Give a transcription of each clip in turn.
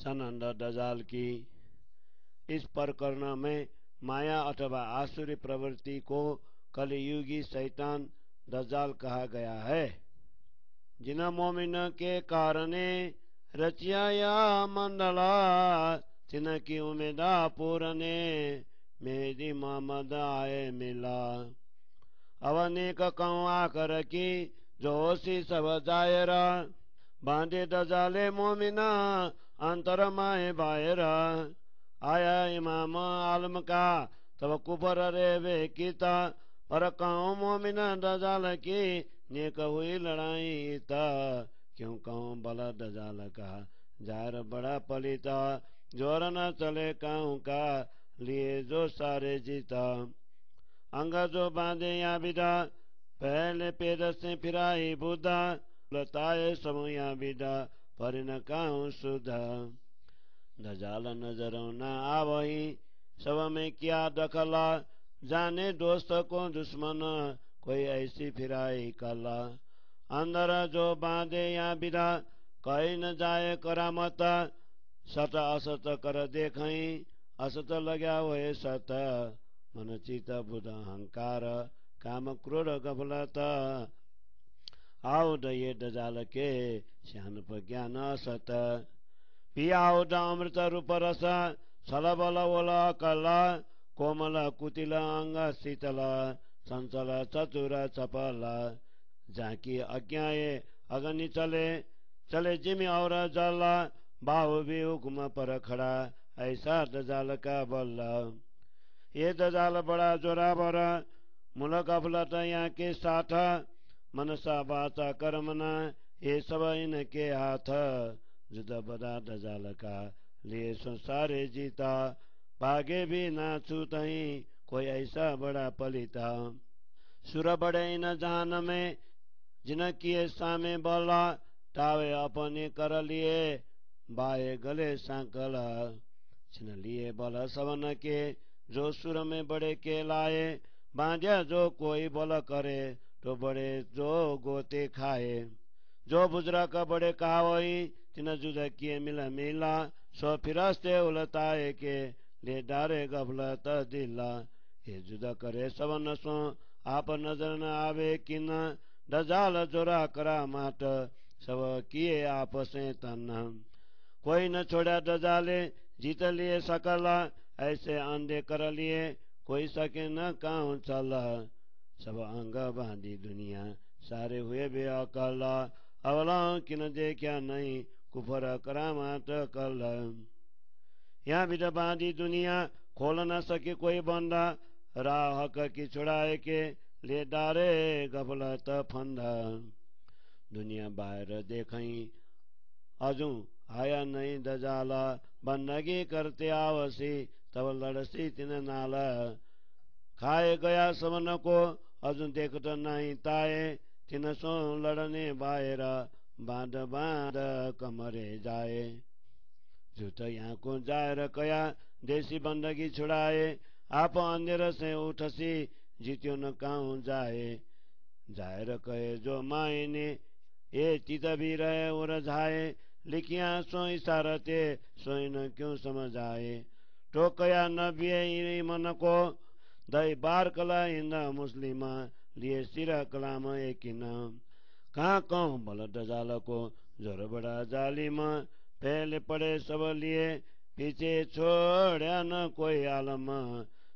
सनंद दजाल की। इस प्रकरण में माया अथवा आसुरी प्रवृत्ति को कलियुगी शैतान दजाल कहा गया है। जिन मोमिन के कारणे रचिया या मंडला, तिनकी उमेदा पूरने मेरी मोहम्मद आए मिला। अवनेक कौआ कर की जोशी सब जायरा, बांधे दजाले मोमिना अंतर माए बायरा। आया इमाम आलम का तब कुफर रे वे कीता, पर कहूँ मोमिना दजाल की नेक हुई लड़ाई था। क्यों कहूँ बला दजाल का जार बड़ा पलिता, जोर न चले कहूँ का लिए जो सारे जीता। अंग जो बांधे या बिदा पहले पेद से फिराई बुधा, लताए समूह या बिदा पर न कहूँ सुधा। दजाल नजरों न आवही सब में क्या दखला, जाने दोस्त को दुश्मन कोई ऐसी फिराई कला। अंदर जो बांधे या बिदा कहीं न जाए करामत, सत असत कर देखई असत लग्या हुए सत। मन चित बुध अहंकार काम क्रोध गफलत, आओ दये दजाल के श्यान ज्ञान असत। पियाओ अमृत रूप रस छलबल ओला कला, कोमल कुटिल अंग शीतल चंचल चतुर चपल। जाकी अज्ञाए अग्नि चले चले जिमी और जल, बाहु भी हुक्म पर खड़ा ऐसा दजाल का बल। ये दजाल बड़ा जोरावर मूल गफलत यहाँ के साथ, मनसा बाचा कर्मना ये सब इनके हाथ। जुदा बदा दजाल का लिए संसारे जीता, भागे भी ना छूतही कोई ऐसा बड़ा पलिता। सुर बड़े इन जान में जिन किए सामे बोला, टावे अपने कर लिए बाए गले सांकल। छिन लिए बल सवन के जो सुर में बड़े के लाए, बांध्या जो कोई बल करे तो बड़े जो गोते खाए। जो बुजुर्ग बड़े कहावई तिन जुदा किए मिला मिला, सो फिरस्ते उलताए के ले डारे गफलत दिला। ये जुदा करे सवन सो आप नजर न आवे किन, दजाल जोरा करा माट सब किए आप से तन। कोई न छोड़ा दजाले जीत लिए सकला, ऐसे अंधे कर लिए कोई सके न कहूँ चला। सब अंग बांधी दुनिया सारे हुए बेअकल, अवला किन देखा नहीं कुफर करामात कल। यहाँ भी बांधी दुनिया खोल न सके कोई बंदा, राह हक की छुड़ाए के ले डारे गफलत फंदा। दुनिया बाहर देखई अजू आया नहीं दजाला, बंदगी करते आवसी तब लड़सी तिन नाला। खाए गया सबन को अजू देखत नहीं ताए, तिन सो लड़ने बायरा बांध बांध कमरे जाए। जूत यहाँ को जायर कया देसी बंदगी छुड़ाए, आप अंधेर से उठसी जीत्यो न कहूँ जाए। जायर कहे जो मायने ये चित भी रहे और झाए, लिखिया सो इशारते सोई न क्यों समझ आए। टोकया नबिये मन को दई बार कला हिंद मुस्लिम, लिए सिर कलाम एक न। कहाँ कहूँ बल दजाल को जोर बड़ा जालिम, पहले पड़े सब लिए पीछे छोड़ा न कोई आलम।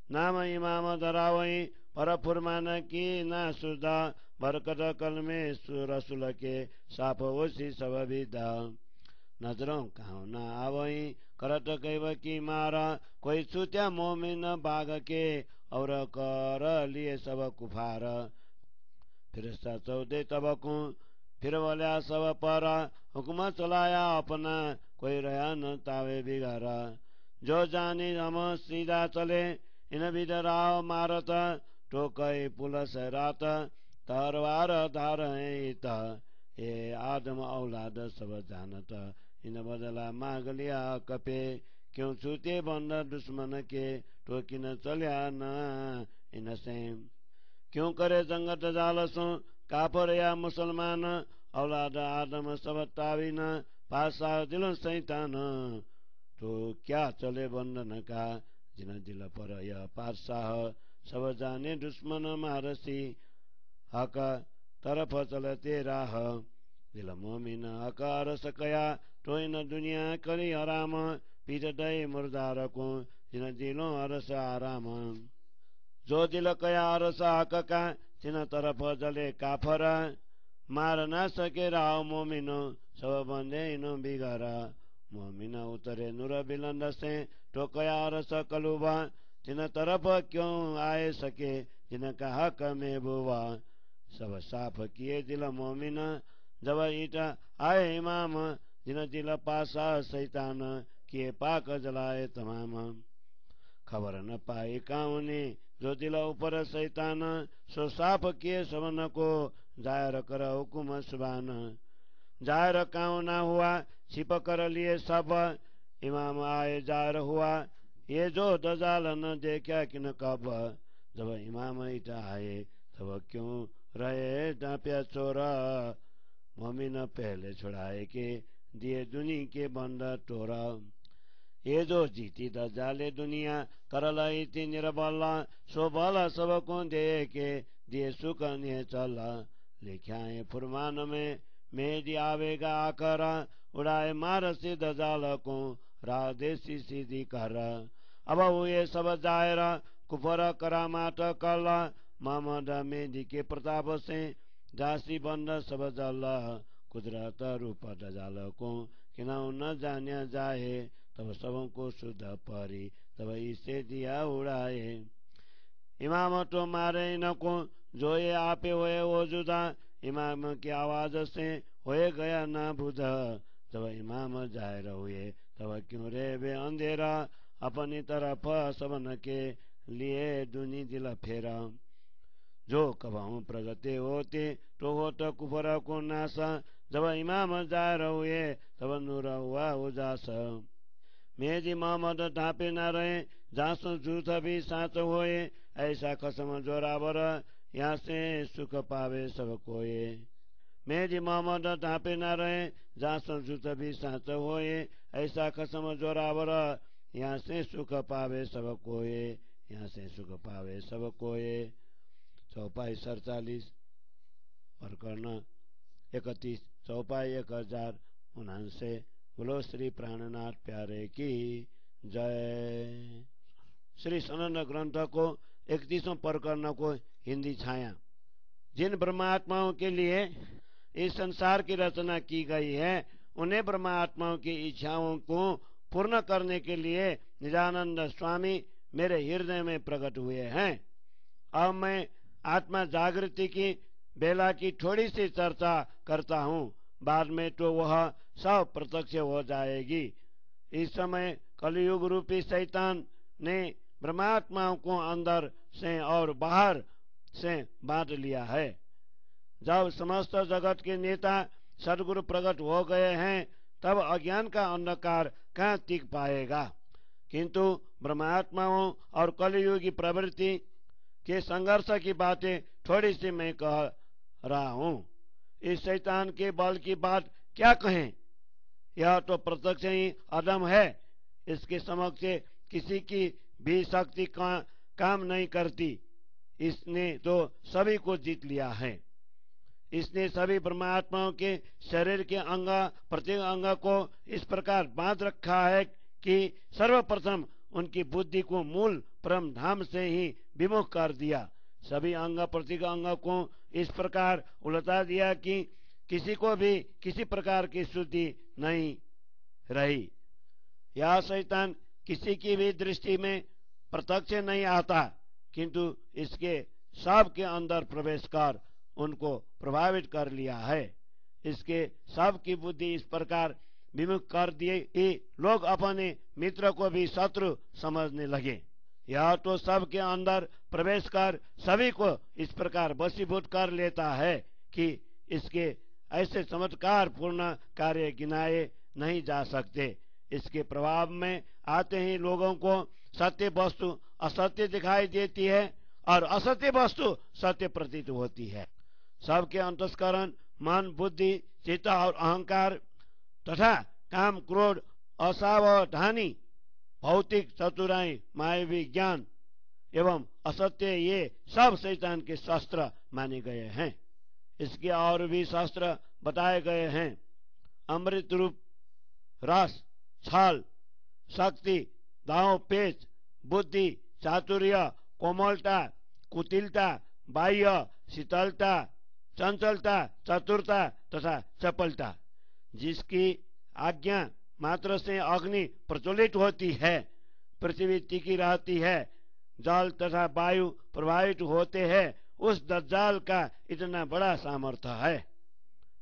नाम इमाम धरावई पर फुरमान की ना सुधा, बरकत कल में रसुल के साफ ओसी सब विदा। नजरों कहूँ न आवई करत कैव की मारा, कोई छूत्या मोमिन बाग के और कर लिए सब कुफार। फिर चौदे तबकू फिर बोलिया सब पर, हुक्म चलाया अपना कोई रहा न तावे बिगारा। जो जानी हम सीधा चले इन बिद राव मारत, टोकई पुलस रात तरवार धार है। ये आदम औलाद सब जानत इन बदला मांग लिया कपे, क्यों छूते बंद दुश्मन के टोकी न चलिया न इन से। क्यों करे जंग दजाल सो काफर या मुसलमान, औलाद आदम सब तावीन पासा दिल शैतान। तो क्या चले बंधन का, जिन दिल पर यह पातशाह, सब जाने दुश्मन मारसी, हक तरफ चलते राह, दिल मोमिन हक अरस कया, टोई न दुनिया करी आराम, पीठ दय मुर्दार को, जिन दिलों अरस आराम। जो दिल कया अरस हक का, तिन तरफ जले काफरा, मार ना सके राव मोमिनो, सब बंदे इनो बिगारा। मोमिन उतरे नूर बिलंद से, टोकया अरस कलुबा, तिन तरफ क्यों आए सके, जिनका हक में बुआ। सब साफ किए दिल मोमिन, जब ईटा आए इमाम, जिन दिल पासा शैतान, किए पाक जलाए तमाम। खबर न पाई काउनी, जो दिल ऊपर शैतान, सो साफ किए सबन को, जायर कर हुकुम सुबान। जायर काउ ना हुआ, छिप कर लिए सब, इमाम आए जायर हुआ, ये जो दजाल न देखा किन कब। जब इमाम ईटा आए, तब क्यों रहे डांपिया चोरा, मोमिन पहले छुड़ाए के, दिए दुनी के बंद टोरा। ये जो जीती दजाले दुनिया, करला इति निरबला, सो बला सबको दे के, दिए सुख ने चला। लिखाए फुरमान में, मेदी आवेगा आकरा, उड़ाए मार से दजाल को, रादेसी सीधी कर। अब हुए सब जायरा, कुफर करामात कला, मोहम्मद मेदी के प्रताप से, जासी बंद सब जल। कुदरत रूप दजाल को, किनाऊ न जाने जाए, तब सबको शुद्ध परी, तब इसे दिया उड़ाए। इमाम तो मारे न को, जो ये आपे हुए वो जुदा, इमाम की आवाज से होए गया ना बुधा। जब इमाम जाहिर हुए, तब क्यों रे बे अंधेरा, अपनी तरफ सबन के लिए दुनी दिल फेरा। जो कबाऊ प्रगति होते, तो होता कुफर को नासा, जब इमाम जाहिर हुए, तब नूर हुआ उजास। मेजी मोहम्मद ढापे न रहे, जासो झूठ भी साच होए, ऐसा कसम जोरावर, यहाँ से सुख पावे सब कोए। मेजी मोहम्मद ढापे न रहे, जासो झूठ भी साच होए, ऐसा कसम जोरावर, यहाँ से सुख पावे सब कोए, यहाँ से सुख पावे सब कोए। चौपाई 47 प्रकरण 31, चौपाई 1079। बोलो श्री प्राणनाथ प्यारे की जय। श्री सनंद ग्रंथ को 31वें प्रकरण को हिंदी छाया। जिन ब्रह्मात्माओं के लिए इस संसार की रचना की गई है, उन्हें ब्रह्मात्माओं की इच्छाओं को पूर्ण करने के लिए निजानंद स्वामी मेरे हृदय में प्रकट हुए हैं। अब मैं आत्मा जागृति की बेला की थोड़ी सी चर्चा करता हूँ, बाद में तो वह सब प्रत्यक्ष हो जाएगी। इस समय कलयुग रूपी शैतान ने ब्रह्मात्माओं को अंदर से और बाहर से बांट लिया है। जब समस्त जगत के नेता सदगुरु प्रकट हो गए हैं, तब अज्ञान का अंधकार कहाँ टिक पाएगा। किंतु ब्रह्मात्माओं और कलयुगी प्रवृत्ति के संघर्ष की बातें थोड़ी सी मैं कह रहा हूँ। इस शैतान के बल की बात क्या कहें, यह तो प्रत्यक्ष ही अदम है। इसके समक्ष किसी की भी शक्ति काम नहीं करती। इसने तो सभी को जीत लिया है। इसने सभी ब्रह्मात्माओं के शरीर के अंग प्रत्येक अंग को इस प्रकार बांध रखा है कि सर्वप्रथम उनकी बुद्धि को मूल परम धाम से ही विमुख कर दिया। सभी अंग प्रत्येक अंग को इस प्रकार उलटा दिया कि किसी को भी किसी प्रकार की शुद्धि नहीं रही। यह शैतान किसी की भी दृष्टि में प्रत्यक्ष नहीं आता, किंतु इसके सब के अंदर प्रवेश कर उनको प्रभावित कर लिया है। इसके सब की बुद्धि इस प्रकार विमुख कर दिए कि लोग अपने मित्र को भी शत्रु समझने लगे। यह तो सबके अंदर प्रवेश कर सभी को इस प्रकार वशीभूत कर लेता है कि इसके ऐसे चमत्कार पूर्ण कार्य गिनाए नहीं जा सकते। इसके प्रभाव में आते ही लोगों को सत्य वस्तु असत्य दिखाई देती है और असत्य वस्तु सत्य प्रतीत होती है। सबके अंतस्करण मन बुद्धि चित्त और अहंकार तथा काम क्रोध असावधानी, भौतिक चतुराई, मायावी ज्ञान एवं असत्य, ये सब शैतान के शास्त्र माने गए हैं। इसके और भी शास्त्र बताए गए हैं। अमृत रूप, रस, छल, शक्ति, दांव पेच, बुद्धि, चातुर्य, कोमलता, कुटिलता, बाह्य, शीतलता, चंचलता, चतुरता तथा चपलता। जिसकी आज्ञा मात्र से अग्नि प्रज्वलित होती है, पृथ्वी टिकी रहती है, जल तथा वायु प्रभावित होते हैं, उस दज्जाल का इतना बड़ा सामर्थ्य है।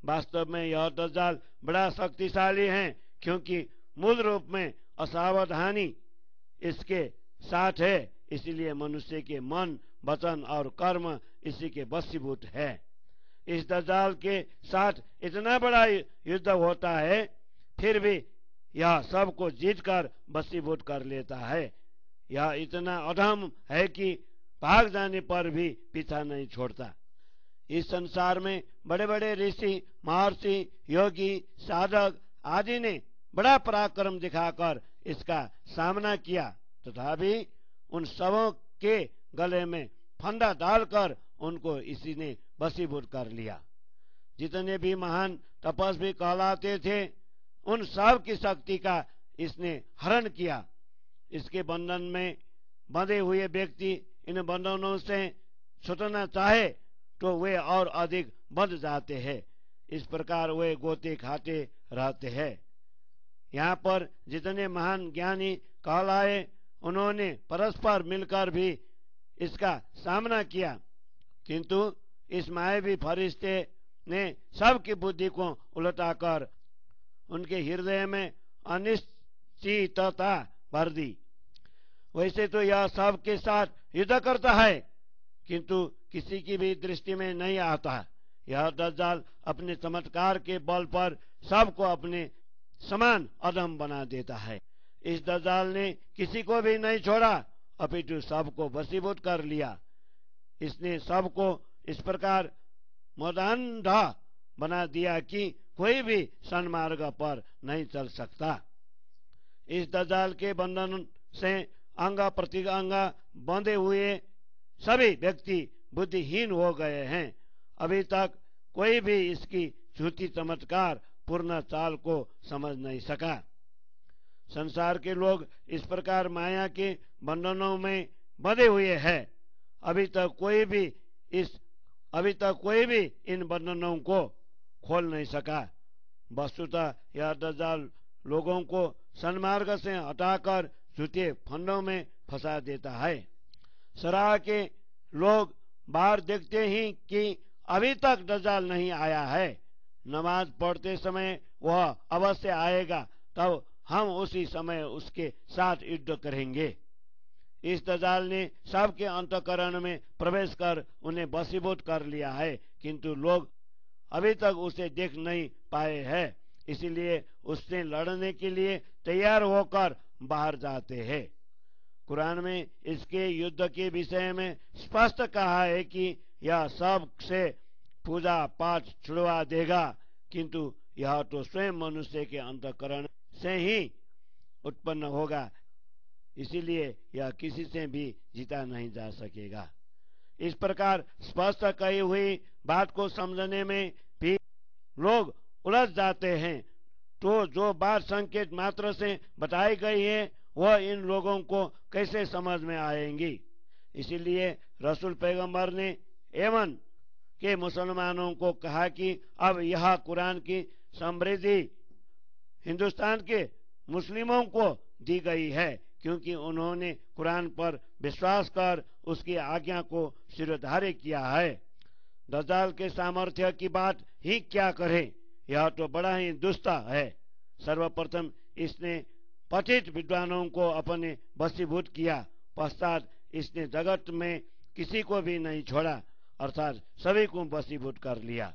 वास्तव में यह दज्जाल बड़ा शक्तिशाली है, क्योंकि मूल रूप में असावधानी इसके साथ है। इसलिए मनुष्य के मन, वचन और कर्म इसी के वशीभूत है। इस दज्जाल के साथ इतना बड़ा युद्ध होता है, फिर भी यह सबको जीतकर वशीभूत कर लेता है। यह इतना अधम है कि भाग जाने पर भी पीछा नहीं छोड़ता। इस संसार में बड़े बड़े ऋषि, महर्षि, योगी, साधक आदि ने बड़ा पराक्रम दिखाकर इसका सामना किया, तथापि उन सबों के गले में फंदा डालकर उनको इसी ने वशीभूत कर लिया। जितने भी महान तपस्वी कहलाते थे, उन सब की शक्ति का इसने हरण किया। इसके बंधन में बंधे हुए व्यक्ति इन बंधनों से छूटना चाहे तो वे और अधिक बंध जाते हैं। इस प्रकार वे गोते खाते रहते हैं। यहाँ पर जितने महान ज्ञानी कहलाए, उन्होंने परस्पर मिलकर भी इसका सामना किया, किंतु इस मायावी फरिश्ते ने सबकी बुद्धि को उलटाकर उनके हृदय में अनिश्चितता भर दी। वैसे तो यह सब के साथ युद्ध करता है, किंतु किसी की भी दृष्टि में नहीं आता। यह दज्जाल अपने चमत्कार के बल पर सबको अपने समान अधम बना देता है। इस दज्जाल ने किसी को भी नहीं छोड़ा, अपितु सबको वशीभूत कर लिया। इसने सबको इस प्रकार मदान्धा बना दिया कि कोई भी सन्मार्ग पर नहीं चल सकता। इस दज्जाल के बंधन से अंग प्रत्यंग बंधे हुए सभी व्यक्ति बुद्धिहीन हो गए हैं। अभी तक कोई भी इसकी झूठी चमत्कार पूर्ण चाल को समझ नहीं सका। संसार के लोग इस प्रकार माया के बंधनों में बंधे हुए हैं। अभी तक कोई भी इन बंधनों को खोल नहीं सका। वस्तुतः यह दज्जाल लोगों को सन्मार्ग से हटाकर झूठे फंदों में फंसा देता है। सराह के लोग बाहर देखते ही कि अभी तक दज्जाल नहीं आया है, नमाज पढ़ते समय वह अवश्य आएगा, तब हम उसी समय उसके साथ युद्ध करेंगे। इस दज्जाल ने सबके अंतःकरण में प्रवेश कर उन्हें वशीभूत कर लिया है, किंतु लोग अभी तक उसे देख नहीं पाए हैं। इसलिए उससे लड़ने के लिए तैयार होकर बाहर जाते हैं। कुरान में इसके युद्ध के विषय में स्पष्ट कहा है कि यह सब से पूजा पाठ छुड़वा देगा, किंतु यह तो स्वयं मनुष्य के अंतःकरण से ही उत्पन्न होगा, इसीलिए यह किसी से भी जीता नहीं जा सकेगा। इस प्रकार स्पष्ट कही हुई बात को समझने में भी लोग उलझ जाते हैं, तो जो बात संकेत मात्र से बताई गई है वह इन लोगों को कैसे समझ में आएंगी। इसीलिए रसूल पैगंबर ने यमन के मुसलमानों को कहा कि अब यह कुरान की समृद्धि हिंदुस्तान के मुस्लिमों को दी गई है, क्योंकि उन्होंने कुरान पर विश्वास कर उसकी आज्ञा को सिरधार्य किया है। दज्जाल के सामर्थ्य की बात ही क्या करें, यह तो बड़ा ही दुष्ट है। सर्वप्रथम इसने पतित विद्वानों को अपने वशीभूत किया, पश्चात इसने जगत में किसी को भी नहीं छोड़ा, अर्थात सभी को वशीभूत कर लिया।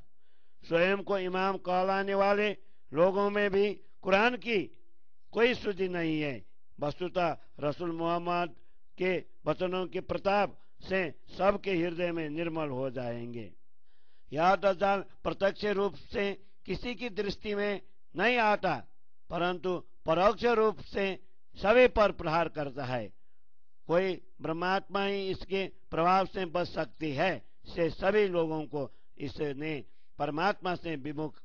स्वयं को इमाम कहलाने वाले लोगों में भी कुरान की कोई शुद्धि नहीं है। वस्तुतः रसूल मोहम्मद के वचनों के प्रताप से सबके हृदय में निर्मल हो जाएंगे। यह दज्जाल प्रत्यक्ष रूप से किसी की दृष्टि में नहीं आता, परंतु परोक्ष रूप से सभी पर प्रहार करता है। कोई ब्रह्मात्मा ही इसके प्रभाव से बच सकती है, से सभी लोगों को इसने परमात्मा से विमुख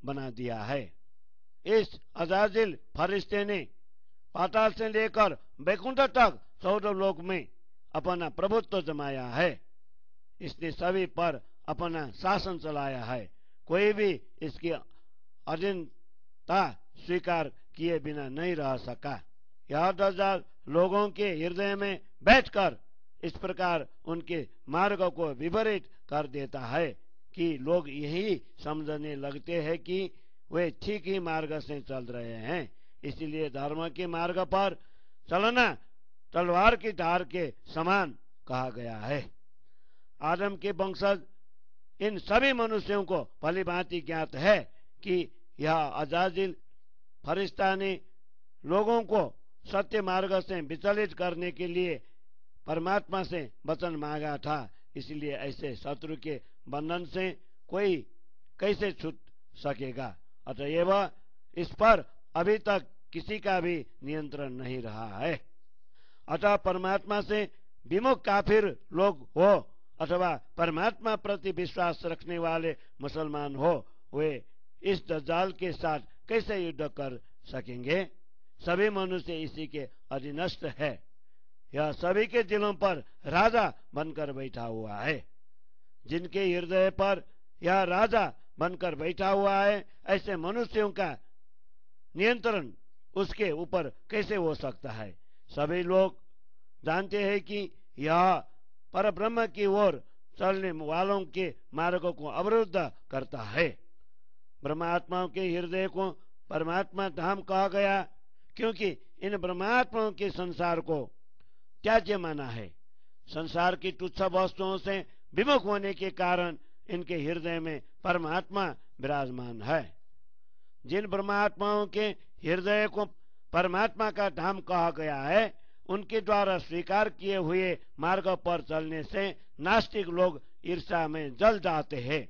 बना दिया है। इस अजाजिल फरिश्ते ने पाताल से लेकर वैकुंठ तक 14 लोक में अपना प्रभुत्व जमाया है। इसने सभी पर अपना शासन चलाया है। कोई भी इसकी अधीनता स्वीकार किए बिना नहीं रह सका। यह दज्जाल लोगों के हृदय में बैठकर इस प्रकार उनके मार्ग को विपरीत कर देता है कि लोग यही समझने लगते हैं कि वे ठीक ही मार्ग से चल रहे हैं। इसलिए धर्म के मार्ग पर चलना तलवार की धार के समान कहा गया है। आदम के वंशज इन सभी मनुष्यों को भलीभांति ज्ञात है कि यह अजाजिल फरिश्ता ने लोगों को सत्य मार्ग से विचलित करने के लिए परमात्मा से वचन मांगा था। इसलिए ऐसे शत्रु के बंधन से कोई कैसे छूट सकेगा। अतएव इस पर अभी तक किसी का भी नियंत्रण नहीं रहा है। अतः परमात्मा से विमुख काफिर लोग हो अथवा परमात्मा प्रति विश्वास रखने वाले मुसलमान हो, वे इस दज्जाल के साथ कैसे युद्ध कर सकेंगे। सभी मनुष्य इसी के अधीनस्थ है। यह सभी के दिलों पर राजा बनकर बैठा हुआ है। जिनके हृदय पर यह राजा बनकर बैठा हुआ है, ऐसे मनुष्यों का नियंत्रण उसके ऊपर कैसे हो सकता है। सभी लोग जानते हैं कि यह परब्रह्म की ओर चलने वालों के मार्ग को अवरुद्ध करता है। ब्रह्मात्माओं के हृदय को परमात्मा धाम कहा गया क्योंकि इन ब्रह्मात्माओं के संसार को त्याज्य माना है। संसार की तुच्छ वस्तुओं से विमुख होने के कारण इनके हृदय में परमात्मा विराजमान है। जिन ब्रह्मात्माओं के हृदय को परमात्मा का धाम कहा गया है, उनके द्वारा स्वीकार किए हुए मार्ग पर चलने से नास्तिक लोग ईर्ष्या में जल जाते हैं।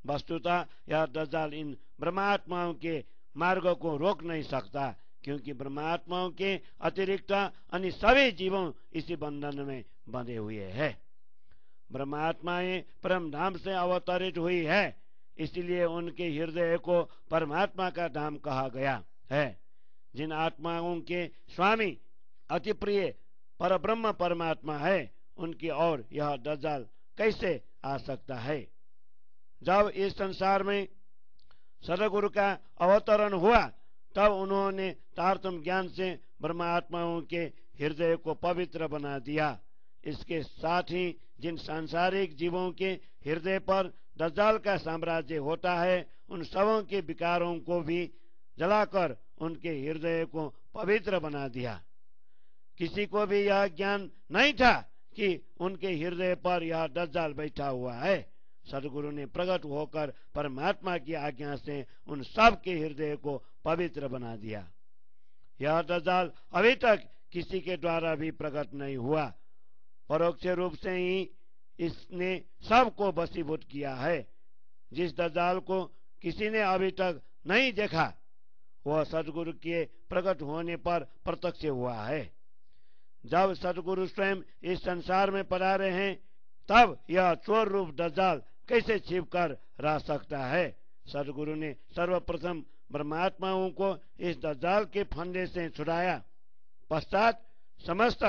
वस्तुतः यह दज्जाल इन ब्रह्मात्माओं के मार्ग को रोक नहीं सकता, क्योंकि ब्रह्मात्माओं के अतिरिक्त अन्य सभी जीवों इसी बंधन में बंधे हुए हैं। ब्रह्मात्माएं परम धाम से अवतरित हुई है, इसलिए उनके हृदय को परमात्मा का धाम कहा गया है। जिन आत्माओं के स्वामी अति प्रिय परब्रह्म परमात्मा है, उनकी ओर यह दज्जाल कैसे आ सकता है। जब इस संसार में सदगुरु का अवतरण हुआ, तब उन्होंने तारतम्य ज्ञान से ब्रह्मात्माओं के हृदय को पवित्र बना दिया। इसके साथ ही जिन सांसारिक जीवों के हृदय पर दज्जाल का साम्राज्य होता है, उन सबों के विकारों को भी जलाकर उनके हृदय को पवित्र बना दिया। किसी को भी यह ज्ञान नहीं था कि उनके हृदय पर यह दज्जाल बैठा हुआ है। सदगुरु ने प्रकट होकर परमात्मा की आज्ञा से उन सब के हृदय को पवित्र बना दिया। यह दज्जाल अभी तक किसी के द्वारा भी प्रकट नहीं हुआ। परोक्ष रूप से ही इसने सबको वशीभूत किया है। जिस दज्जाल को किसी ने अभी तक नहीं देखा, वह सदगुरु के प्रकट होने पर प्रत्यक्ष हुआ है। जब सदगुरु स्वयं इस संसार में पधारे हैं, तब यह चोर रूप दज्जाल कैसे छिप कर रह सकता है। सदगुरु ने सर्वप्रथम ब्रह्मात्माओं को इस दज्जाल के फंदे से छुड़ाया, पश्चात समस्त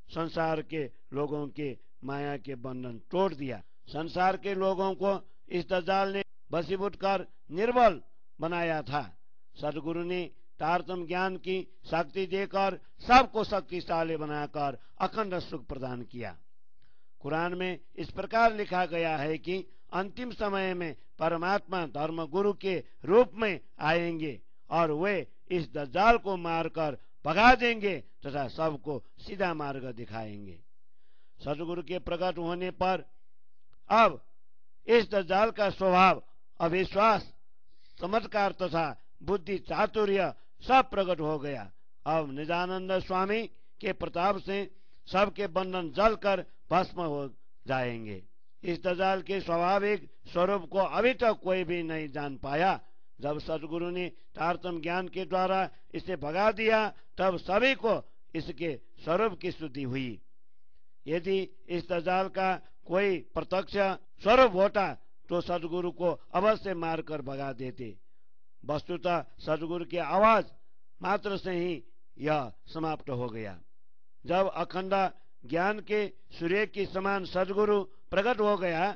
संसार के लोगों के माया के बंधन तोड़ दिया। संसार के लोगों को इस दज्जाल ने वशीभूत कर निर्बल बनाया था। सदगुरु ने तारतम्य ज्ञान की शक्ति देकर सबको शक्तिशाली बनाकर अखंड सुख प्रदान किया। कुरान में इस प्रकार लिखा गया है कि अंतिम समय में परमात्मा धर्म गुरु के रूप में आएंगे और वे इस दज्जाल को मारकर भगा देंगे तथा सबको सीधा मार्ग दिखाएंगे। सदगुरु के प्रकट होने पर अब इस दज्जाल का स्वभाव, अविश्वास, चमत्कार तथा बुद्धि चातुर्य सब प्रकट हो गया। अब निजानंद स्वामी के प्रताप से सबके बंधन जलकर भस्म हो जाएंगे। इस दज्जाल के स्वाभाविक स्वरूप को अभी तक कोई भी नहीं जान पाया। जब सदगुरु ने तारतम ज्ञान के द्वारा इसे भगा दिया तब सभी को इसके स्वरूप की शुद्धि हुई। यदि इस दज्जाल का कोई प्रत्यक्ष स्वरूप होता तो सदगुरु को अवश्य मारकर भगा देते। वस्तुतः सदगुरु की आवाज मात्र से ही यह समाप्त हो गया। जब अखंड ज्ञान के सूर्य के समान सदगुरु प्रकट हो गया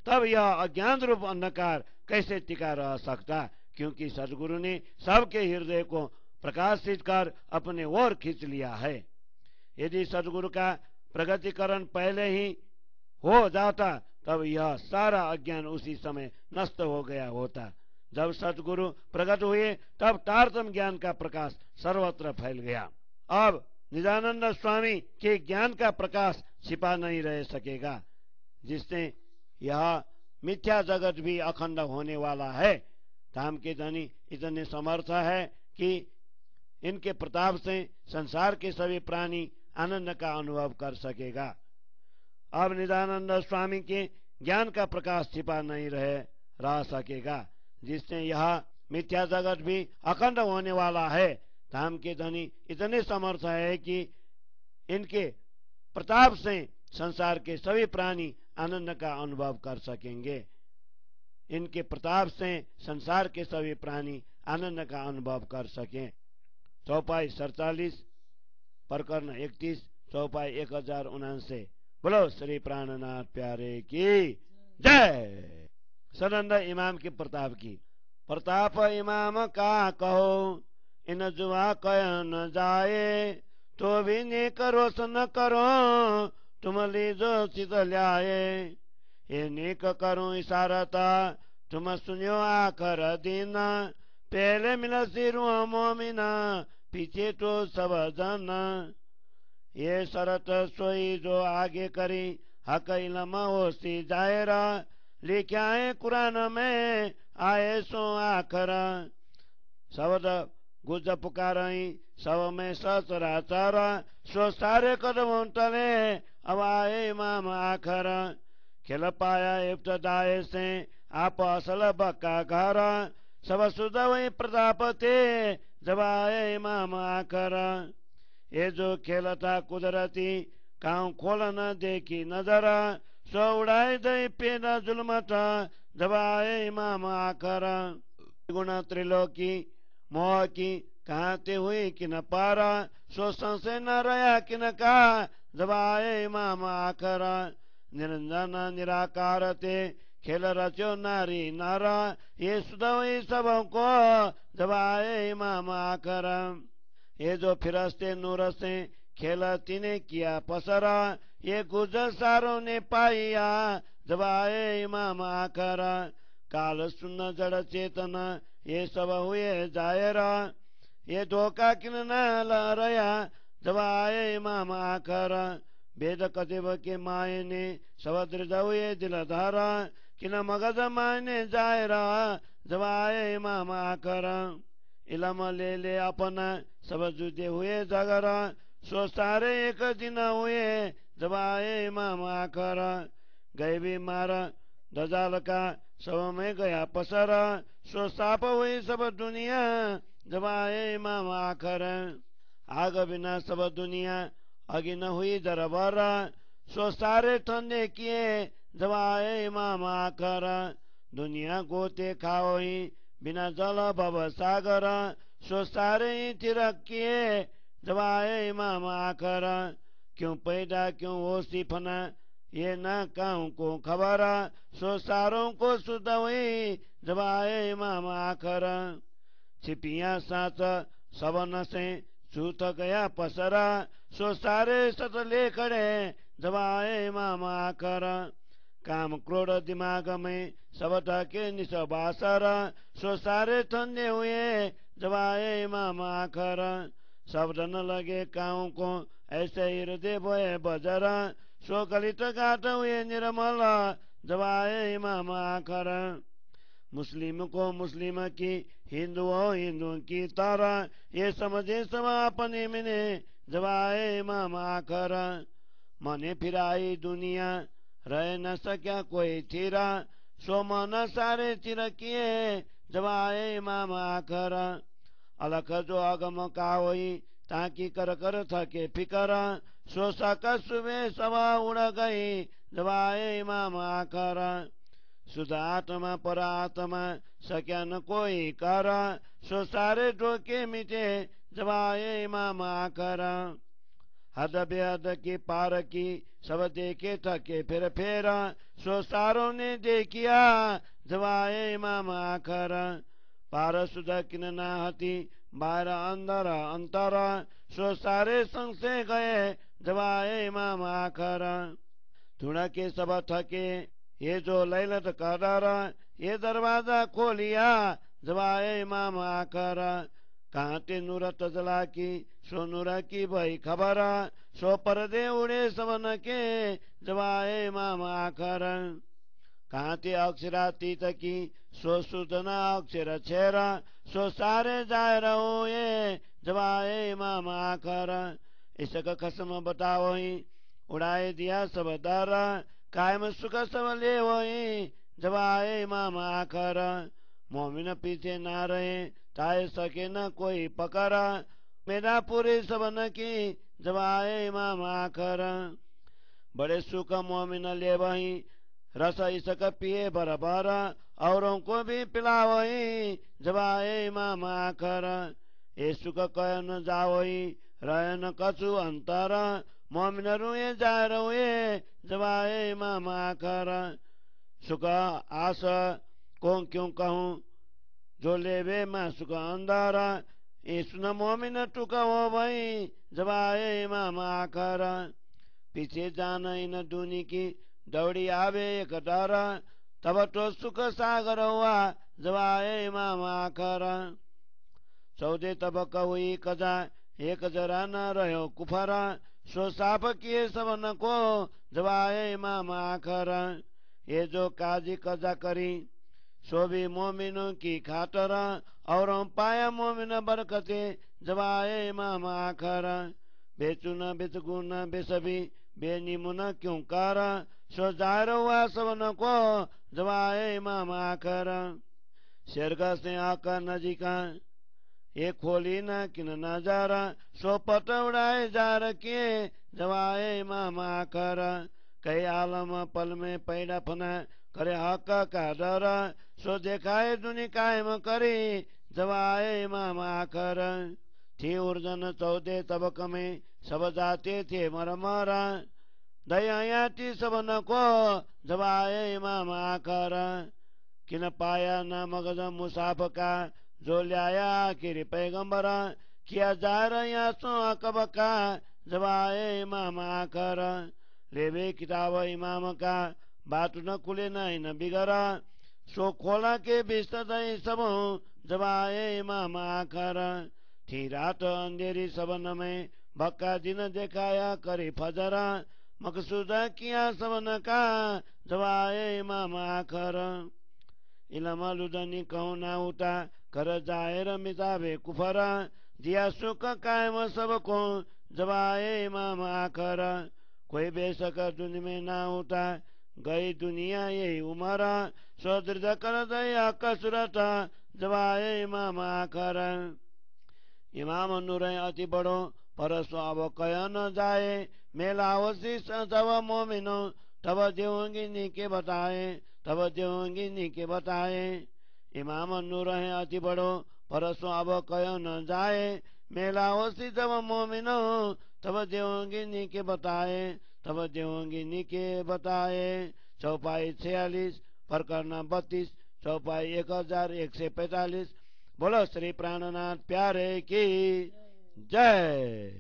तब यह अज्ञान रूप अंधकार कैसे टिका रह सकता, क्योंकि सदगुरु ने सबके हृदय को प्रकाशित कर अपने ओर खींच लिया है। यदि सदगुरु का प्रगतिकरण पहले ही हो जाता तब यह सारा अज्ञान उसी समय नष्ट हो गया होता। जब सदगुरु प्रकट हुए तब तारतम ज्ञान का प्रकाश सर्वत्र फैल गया। अब निजानंद स्वामी के ज्ञान का प्रकाश छिपा नहीं रह सकेगा, जिससे यह मिथ्या जगत भी अखंड होने वाला है। धाम के धनी इतने समर्थ है कि इनके प्रताप से संसार के सभी प्राणी आनंद का अनुभव कर सकेगा। अब निजानंद स्वामी के ज्ञान का प्रकाश छिपा नहीं रह सकेगा, जिससे यह मिथ्या जगत भी अखंड होने वाला है। धाम के धनी इतने समर्थ है कि इनके प्रताप से संसार के सभी प्राणी आनंद का अनुभव कर सकेंगे। इनके प्रताप से संसार के सभी प्राणी आनंद का अनुभव कर सकें। चौपाई 47 प्रकरण 31 चौपाई 1079। बोलो श्री प्राणनाथ प्यारे की जय। सनंद इमाम के प्रताप की। प्रताप इमाम का कहो इन जुआ कह न जाए, तो भी नेक रोशन करो तुम लीजो चित ल्याए। ये नेक करूं इशारता तुम सुनियो आखर दिन, पहले मिला सिरू मोमिना पीछे तो सब जन। ये शरत सोई जो आगे करी हक इलम होसी जायरा, लिखा है कुरान में आए सो आखर। शब्द गुज पुकारई सब में सचराचर, सो सारे कदम तले अब आए इमाम आखर। खेल पाया इब्तदाए से आप असल बक्का घर, सब सुध वही प्रताप थे जब आए इमाम आखर। ये जो खेल था कुदरती काऊ खोल न देखी नजर, सो उड़ाए दई पेना जुल्मत जब आए इमाम आखर। गुण त्रिलोकी मोह की कहते हुए कि न पारा, सो संशय न रहा कि न कहा जब आए इमाम आखर। निरंजन निराकार थे खेल रचो नारी नारा, ये सुधवई सबको जब आए इमाम आखर। ये जो फिरस्ते नूर से खेल तिने किया पसरा, ये गुजर सारों ने पाया जब आए इमाम आखर। काल सुन्न जड़ चेतना ये सब हुए जायरा, ये धोखा किन न लहरया जब आए इमाम आखर। वेद कतिब के माए ने सब दृढ़ हुए दिल धारा, किन मगज मायने जायरा जब आए इमाम आखर। इलम ले ले अपना सब जुदे हुए जगरा, सो सारे एक दिन हुए जब आए इमाम आखर। गए भी मारा दजाल का सब में गया पसरा, सो साप हुई सब दुनिया जब आए इमाम आखर। आग बिना सब दुनिया अगी न हुई दरबारा, सो सारे ठंडे किए जब आए इमाम आखर। दुनिया गोते खाओ ही बिना जल भव सागर, सो सारे ही तिरक किए जब आए इमाम आखर। क्यों पैदा क्यों हो सिफना ये न काऊ को खबर, सो सारों को सुध हुई जब आए इमाम आखर। छिपिया साथ सबन से छूट गया पसरा, सो सारे सत ले खड़े जब आए इमाम आखर। काम क्रोध दिमाग में सब के निसबासर, सो सारे ठंडे हुए जब आए इमाम आखर। शब्द न लगे काऊ को ऐसे हृदय बोए बजरा, सो गलित गाट हुए निर्मल जब आए इमाम आखर। मुस्लिम को मुस्लिम की हिंदुओं हिंदू की तरह, ये समझे सब अपने में जब आए इमाम आखर। मने फिराई दुनिया रह न सक्या कोई थिरा, सो मन सारे चिर किए जवाए माम आखर अलख जो अगम का होई ताकि कर कर थके फिकर सो सक सुबह सवा उड़ गई जवाए माम आखर शुद्ध आत्मा पर आत्मा सक्या न कोई कर सो सारे धोखे मिटे जवाए माम आखर हद बेहद की पार की सब देखे थके फिर फेरा सो सारों ने देखिया जवाए माम आखर पार सुध किन ना हती बाहर अंदर अंतर सो सारे संग से गए जवाए माम आखर थोड़ा के सब थके ये जो लैलत कदर ये दरवाजा खोलिया जवाए माम आखर कांटे नूर तजला की सो नूर की भाई खबर सो पर्दे उड़े सबन के जवाए माम आखर कांटे अक्षरातीत की सो सुदना अक्षर छेरा सो सारे जाए रहो ये जवाए माम आखर इसका कसम बताओ ही उड़ाए दिया सब दारा कायम सुख सब ले वही जवाए माम आखर मोमिन पीछे ना रहे ताए सके न कोई पकड़ा मेरा पूरी सबन की जवाए माम आखर बड़े सुख मोमिन ले वही रस इसक पिए बराबर औरों को भी पिला वही जवाए माम आखर ये सुख कह न जाओई रह न कछु अंतर मोमिन रुए जा रुए जवाए माम आखर सुख आस को क्यों कहूँ जो लेवे मैं सुख अंदर सुन मोमिन टुक हो भाई जवाए माम आखर पीछे जान इन दूनी की दौड़ी आवे एक डर तब तो सुख सागर हुआ जवाए माम आखर चौदह तब कहुई कजा एक जरा न रहो कुफरा सो साफ किए सबन को जवाए माम आखर ये जो काजी कजा करी सो भी मोमिनों की खातर और पाया मोमिन बरकते जवाए माम आखर बेचू न बेचगु न बेसभी बेनिमु न क्यों कर सो जाहिर हुआ सबन को जवाए माम आखर स्वर्ग से आकर नजीका ये खोली न किन नजारा सो पट उड़ाए जा रखे जवाए माम आखर कई आलम पल में पैदा फना करे हक का डर सो देखाए दुनि कायम करे जवाए माम आखर थी उर्जन चौदह तबक में सब जाते थे मरमरा दयाती सबन को जवाए माम आखर किन पाया न मगज मुसाफ का जो लाया आखिर पैगंबर किया जा रहा सो अकब का जवाए माम आखर लेवे किताब इमाम का बात न खुले न बिगड़ा सो खोला के बिस्तर सब जवाए माम आखर थी रात अंधेरी सबन में बक्का दिन दिखाया करे फजरा मकसूदा किया सबन का जवाए माम आखर इलम लुदनी कहूँ ना उता कर जाहिर मिताबे कुफरा दिया सुख कायम सबको जवाए माम आखर कोई बेशक दुनिया में ना होता गई दुनिया यही उमरा सदृद कर दया कसरत जवाए माम आखर इमाम नूर अति बड़ो पर अब कह न जाए मेलावसी तब मोमिनो तब देवंगी नी के बताए तब देवंगी नी के बताए इमाम नूर है अति बड़ो पर अब कह न जाए मेलावसी तब मोमिनो तब देवंगी नी के बताए तब देवंगी नी के बताए चौपाई 46 प्रकरण 32 चौपाई 1145 बोलो श्री प्राणनाथ प्यारे की जय।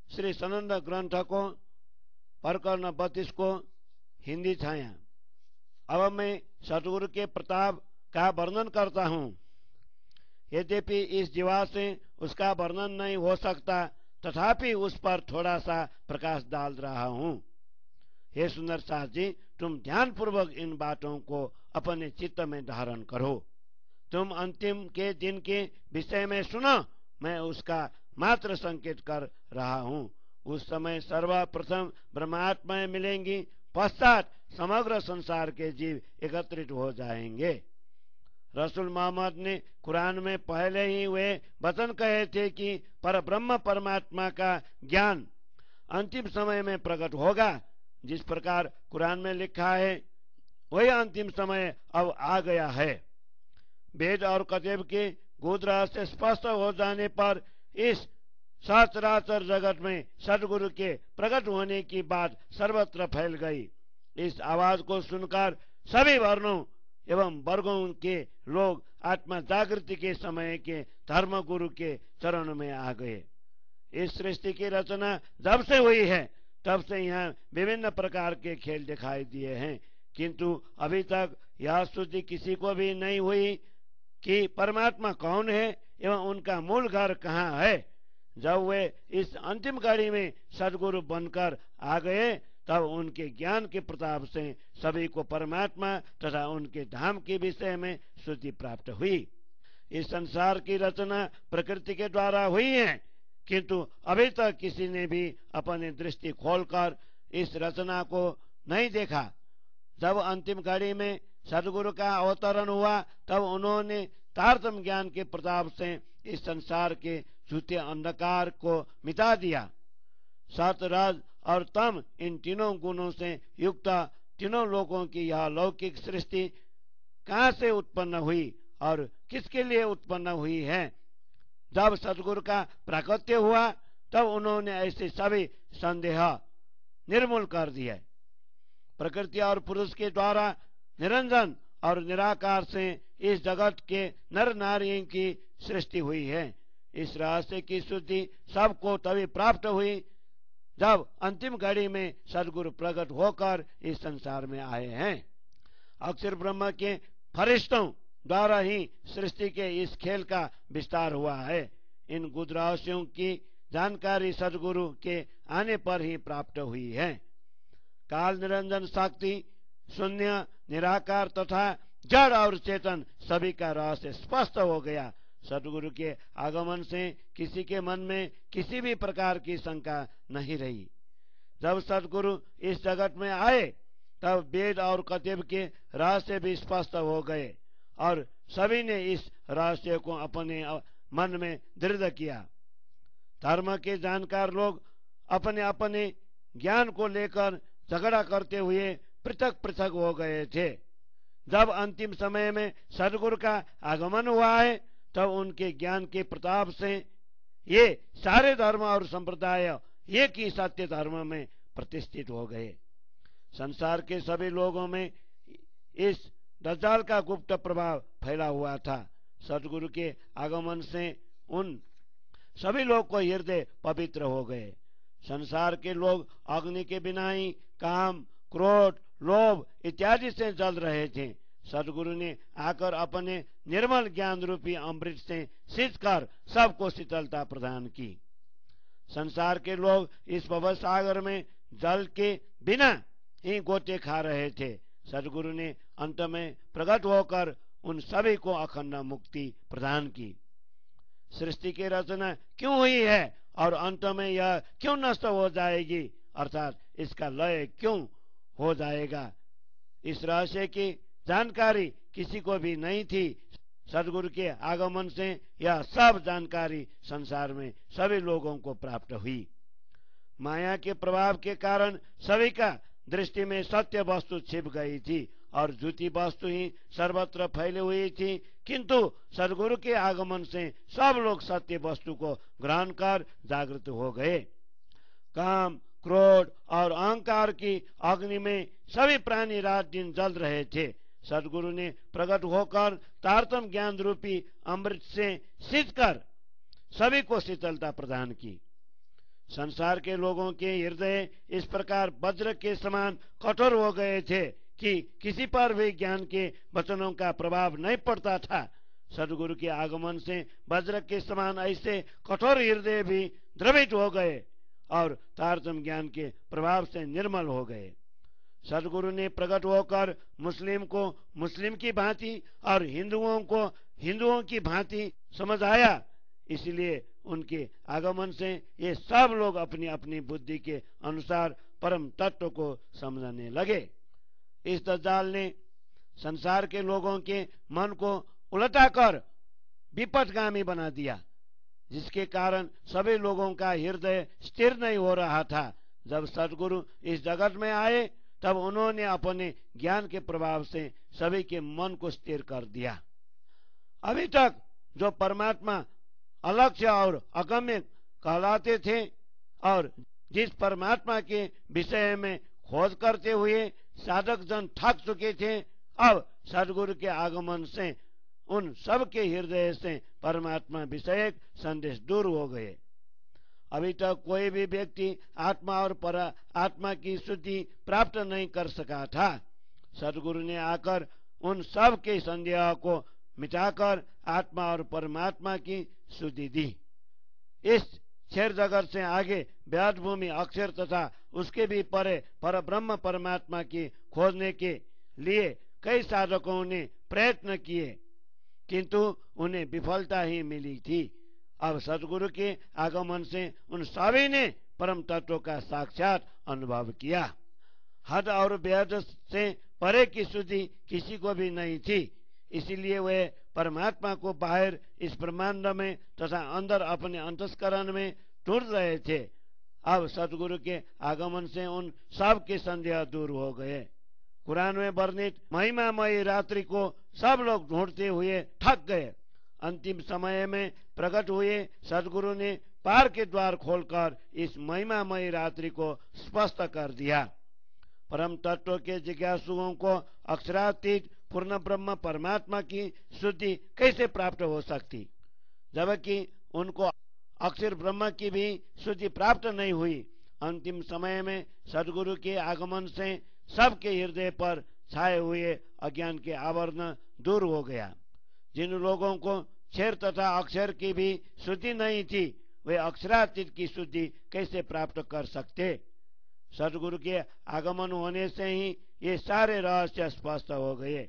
श्री सनंद ग्रंथ को प्रकरण 32 को हिंदी छाया। अब मैं सतगुरु के प्रताप का वर्णन करता हूँ। यद्यपि इस जीवा से उसका वर्णन नहीं हो सकता, तथापि उस पर थोड़ा सा प्रकाश डाल रहा हूँ। हे सुंदर सास जी, तुम ध्यान पूर्वक इन बातों को अपने चित्त में धारण करो। तुम अंतिम के दिन के विषय में सुनो, मैं उसका मात्र संकेत कर रहा हूँ। उस समय सर्वप्रथम ब्रह्मात्माएं मिलेंगी, पश्चात समग्र संसार के जीव एकत्रित हो जाएंगे। रसूल मोहम्मद ने कुरान में पहले ही वे वचन कहे थे कि पर ब्रह्म परमात्मा का ज्ञान अंतिम समय में प्रकट होगा। जिस प्रकार कुरान में लिखा है वही अंतिम समय अब आ गया है। वेद और कतब के गुद्रा से स्पष्ट हो जाने पर इस सचराचर जगत में सदगुरु के प्रकट होने की बात सर्वत्र फैल गई। इस आवाज को सुनकर सभी वर्णों एवं वर्गों के लोग आत्मा जागृति के समय के धर्म गुरु के चरण में आ गए। इस सृष्टि की रचना जब से हुई है तब से यहाँ विभिन्न प्रकार के खेल दिखाई दिए हैं, किंतु अभी तक यह शुद्धि किसी को भी नहीं हुई कि परमात्मा कौन है एवं उनका मूल घर कहाँ है। जब वे इस अंतिम घड़ी में सदगुरु बनकर आ गए तब उनके ज्ञान के प्रताप से सभी को परमात्मा तथा उनके धाम के विषय में शुद्धि प्राप्त हुई। इस संसार की रचना प्रकृति के द्वारा हुई है, किंतु अभी तक किसी ने भी अपनी दृष्टि खोलकर इस रचना को नहीं देखा। जब अंतिम घड़ी में सदगुरु का अवतरण हुआ तब उन्होंने तारतम्य ज्ञान के प्रताप से इस संसार के झूठे अंधकार को मिटा दिया। सत, रज और तम इन तीनों गुणों से युक्त तीनों लोगों की यह लौकिक सृष्टि कहाँ से उत्पन्न हुई और किसके लिए उत्पन्न हुई है। जब सदगुरु का प्राकट्य हुआ तब उन्होंने ऐसे सभी संदेह निर्मूल कर दिए। प्रकृति और पुरुष के द्वारा निरंजन और निराकार से इस जगत के नर नारियों की सृष्टि हुई है। इस रहस्य की शुद्धि सबको तभी प्राप्त हुई जब अंतिम घड़ी में सदगुरु प्रकट होकर इस संसार में आए हैं। अक्षर ब्रह्म के फरिश्तों द्वारा ही सृष्टि के इस खेल का विस्तार हुआ है। इन गुप्त रहस्यों की जानकारी सदगुरु के आने पर ही प्राप्त हुई है। काल निरंजन शक्ति शून्य निराकार तथा जड़ और चेतन सभी का रहस्य स्पष्ट हो गया। सदगुरु के आगमन से किसी के मन में किसी भी प्रकार की शंका नहीं रही। जब सदगुरु इस जगत में आए तब वेद और कतब के रहस्य भी स्पष्ट हो गए और सभी ने इस रहस्य को अपने मन में दृढ़ किया। धर्म के जानकार लोग अपने अपने ज्ञान को लेकर झगड़ा करते हुए पृथक पृथक हो गए थे। जब अंतिम समय में सदगुरु का आगमन हुआ है तब उनके ज्ञान के प्रताप से ये सारे धर्म और संप्रदाय एक ही सत्य धर्म में प्रतिष्ठित हो गए। संसार के सभी लोगों में इस दज्जाल का गुप्त प्रभाव फैला हुआ था। सदगुरु के आगमन से उन सभी लोग को हृदय पवित्र हो गए। संसार के लोग अग्नि के बिना ही काम, क्रोध, लोभ इत्यादि से जल रहे थे। सदगुरु ने आकर अपने निर्मल ज्ञान रूपी अमृत से सींचकर सबको शीतलता प्रदान की। संसार के लोग इस भव सागर में जल के बिना ही गोते खा रहे थे। सदगुरु ने अंत में प्रकट होकर उन सभी को अखंड मुक्ति प्रदान की। सृष्टि की रचना क्यों हुई है और अंत में यह क्यों नष्ट हो जाएगी, अर्थात इसका लय क्यों हो जाएगा, इस रहस्य की जानकारी किसी को भी नहीं थी। सदगुरु के आगमन से यह सब जानकारी संसार में सभी लोगों को प्राप्त हुई। माया के प्रभाव के कारण सभी का दृष्टि में सत्य वस्तु छिप गई थी और झूठी वस्तु ही सर्वत्र फैली हुई थी, किंतु सदगुरु के आगमन से सब लोग सत्य वस्तु को ग्रहण कर जागृत हो गए। काम, क्रोध और अहंकार की अग्नि में सभी प्राणी रात दिन जल रहे थे। सदगुरु ने प्रकट होकर तारतम्य ज्ञान रूपी अमृत से सींचकर सभी को शीतलता प्रदान की। संसार के लोगों के हृदय इस प्रकार वज्र के समान कठोर हो गए थे कि किसी पर भी ज्ञान के वचनों का प्रभाव नहीं पड़ता था। सदगुरु के आगमन से वज्र के समान ऐसे कठोर हृदय भी द्रवित हो गए और तारतम्य ज्ञान के प्रभाव से निर्मल हो गए। सदगुरु ने प्रकट होकर मुस्लिम को मुस्लिम की भांति और हिंदुओं को हिंदुओं की भांति समझाया। इसलिए उनके आगमन से ये सब लोग अपनी अपनी बुद्धि के अनुसार परम तत्व को समझने लगे। इस दज्जाल ने संसार के लोगों के मन को उलटाकर विपथगामी बना दिया, जिसके कारण सभी लोगों का हृदय स्थिर नहीं हो रहा था। जब सद्गुरु इस जगत में आए तब उन्होंने अपने ज्ञान के प्रभाव से सभी के मन को स्थिर कर दिया। अभी तक जो परमात्मा अलक्ष्य और अगम्य कहलाते थे और जिस परमात्मा के विषय में खोज करते हुए साधक जन थक चुके थे, अब सद्गुरु के आगमन से उन सब के हृदय से परमात्मा विषयक संदेश दूर हो गए। अभी तक कोई भी व्यक्ति आत्मा और पर आत्मा की शुद्धि प्राप्त नहीं कर सका था। सद्गुरु ने आकर उन सब के संदेह को मिटाकर आत्मा और परमात्मा की शुद्धि दी। इस क्षर जगत से आगे व्याध भूमि अक्षर तथा उसके भी परे पर ब्रह्म परमात्मा की खोजने के लिए कई साधकों ने प्रयत्न किए, किंतु उन्हें विफलता ही मिली थी। अब सद्गुरु के आगमन से उन सभी ने परम तत्व का साक्षात अनुभव किया। हद और व्याध से परे की शुद्धि किसी को भी नहीं थी, इसलिए वे परमात्मा को बाहर इस ब्रह्मांड में तथा अंदर अपने अंतस्करण में ढूंढ रहे थे। अब सद्गुरु के आगमन से उन सब के संदेह दूर हो गए। कुरान में वर्णित महिमामयी रात्रि को सब लोग ढूंढते हुए थक गए। अंतिम समय में प्रकट हुए सद्गुरु ने पार के द्वार खोलकर इस महिमामयी रात्रि को स्पष्ट कर दिया। परम तत्व के जिज्ञासुओं को अक्षरातीत पूर्ण ब्रह्म परमात्मा की शुद्धि कैसे प्राप्त हो सकती, जबकि उनको अक्षर ब्रह्म की भी शुद्धि प्राप्त नहीं हुई। अंतिम समय में सद्गुरु के आगमन से सबके हृदय पर छाए हुए अज्ञान के आवरण दूर हो गया। जिन लोगों को क्षर तथा अक्षर की भी शुद्धि नहीं थी, वे अक्षरातीत की शुद्धि कैसे प्राप्त कर सकते। सद्गुरु के आगमन होने से ही ये सारे रहस्य स्पष्ट हो गए।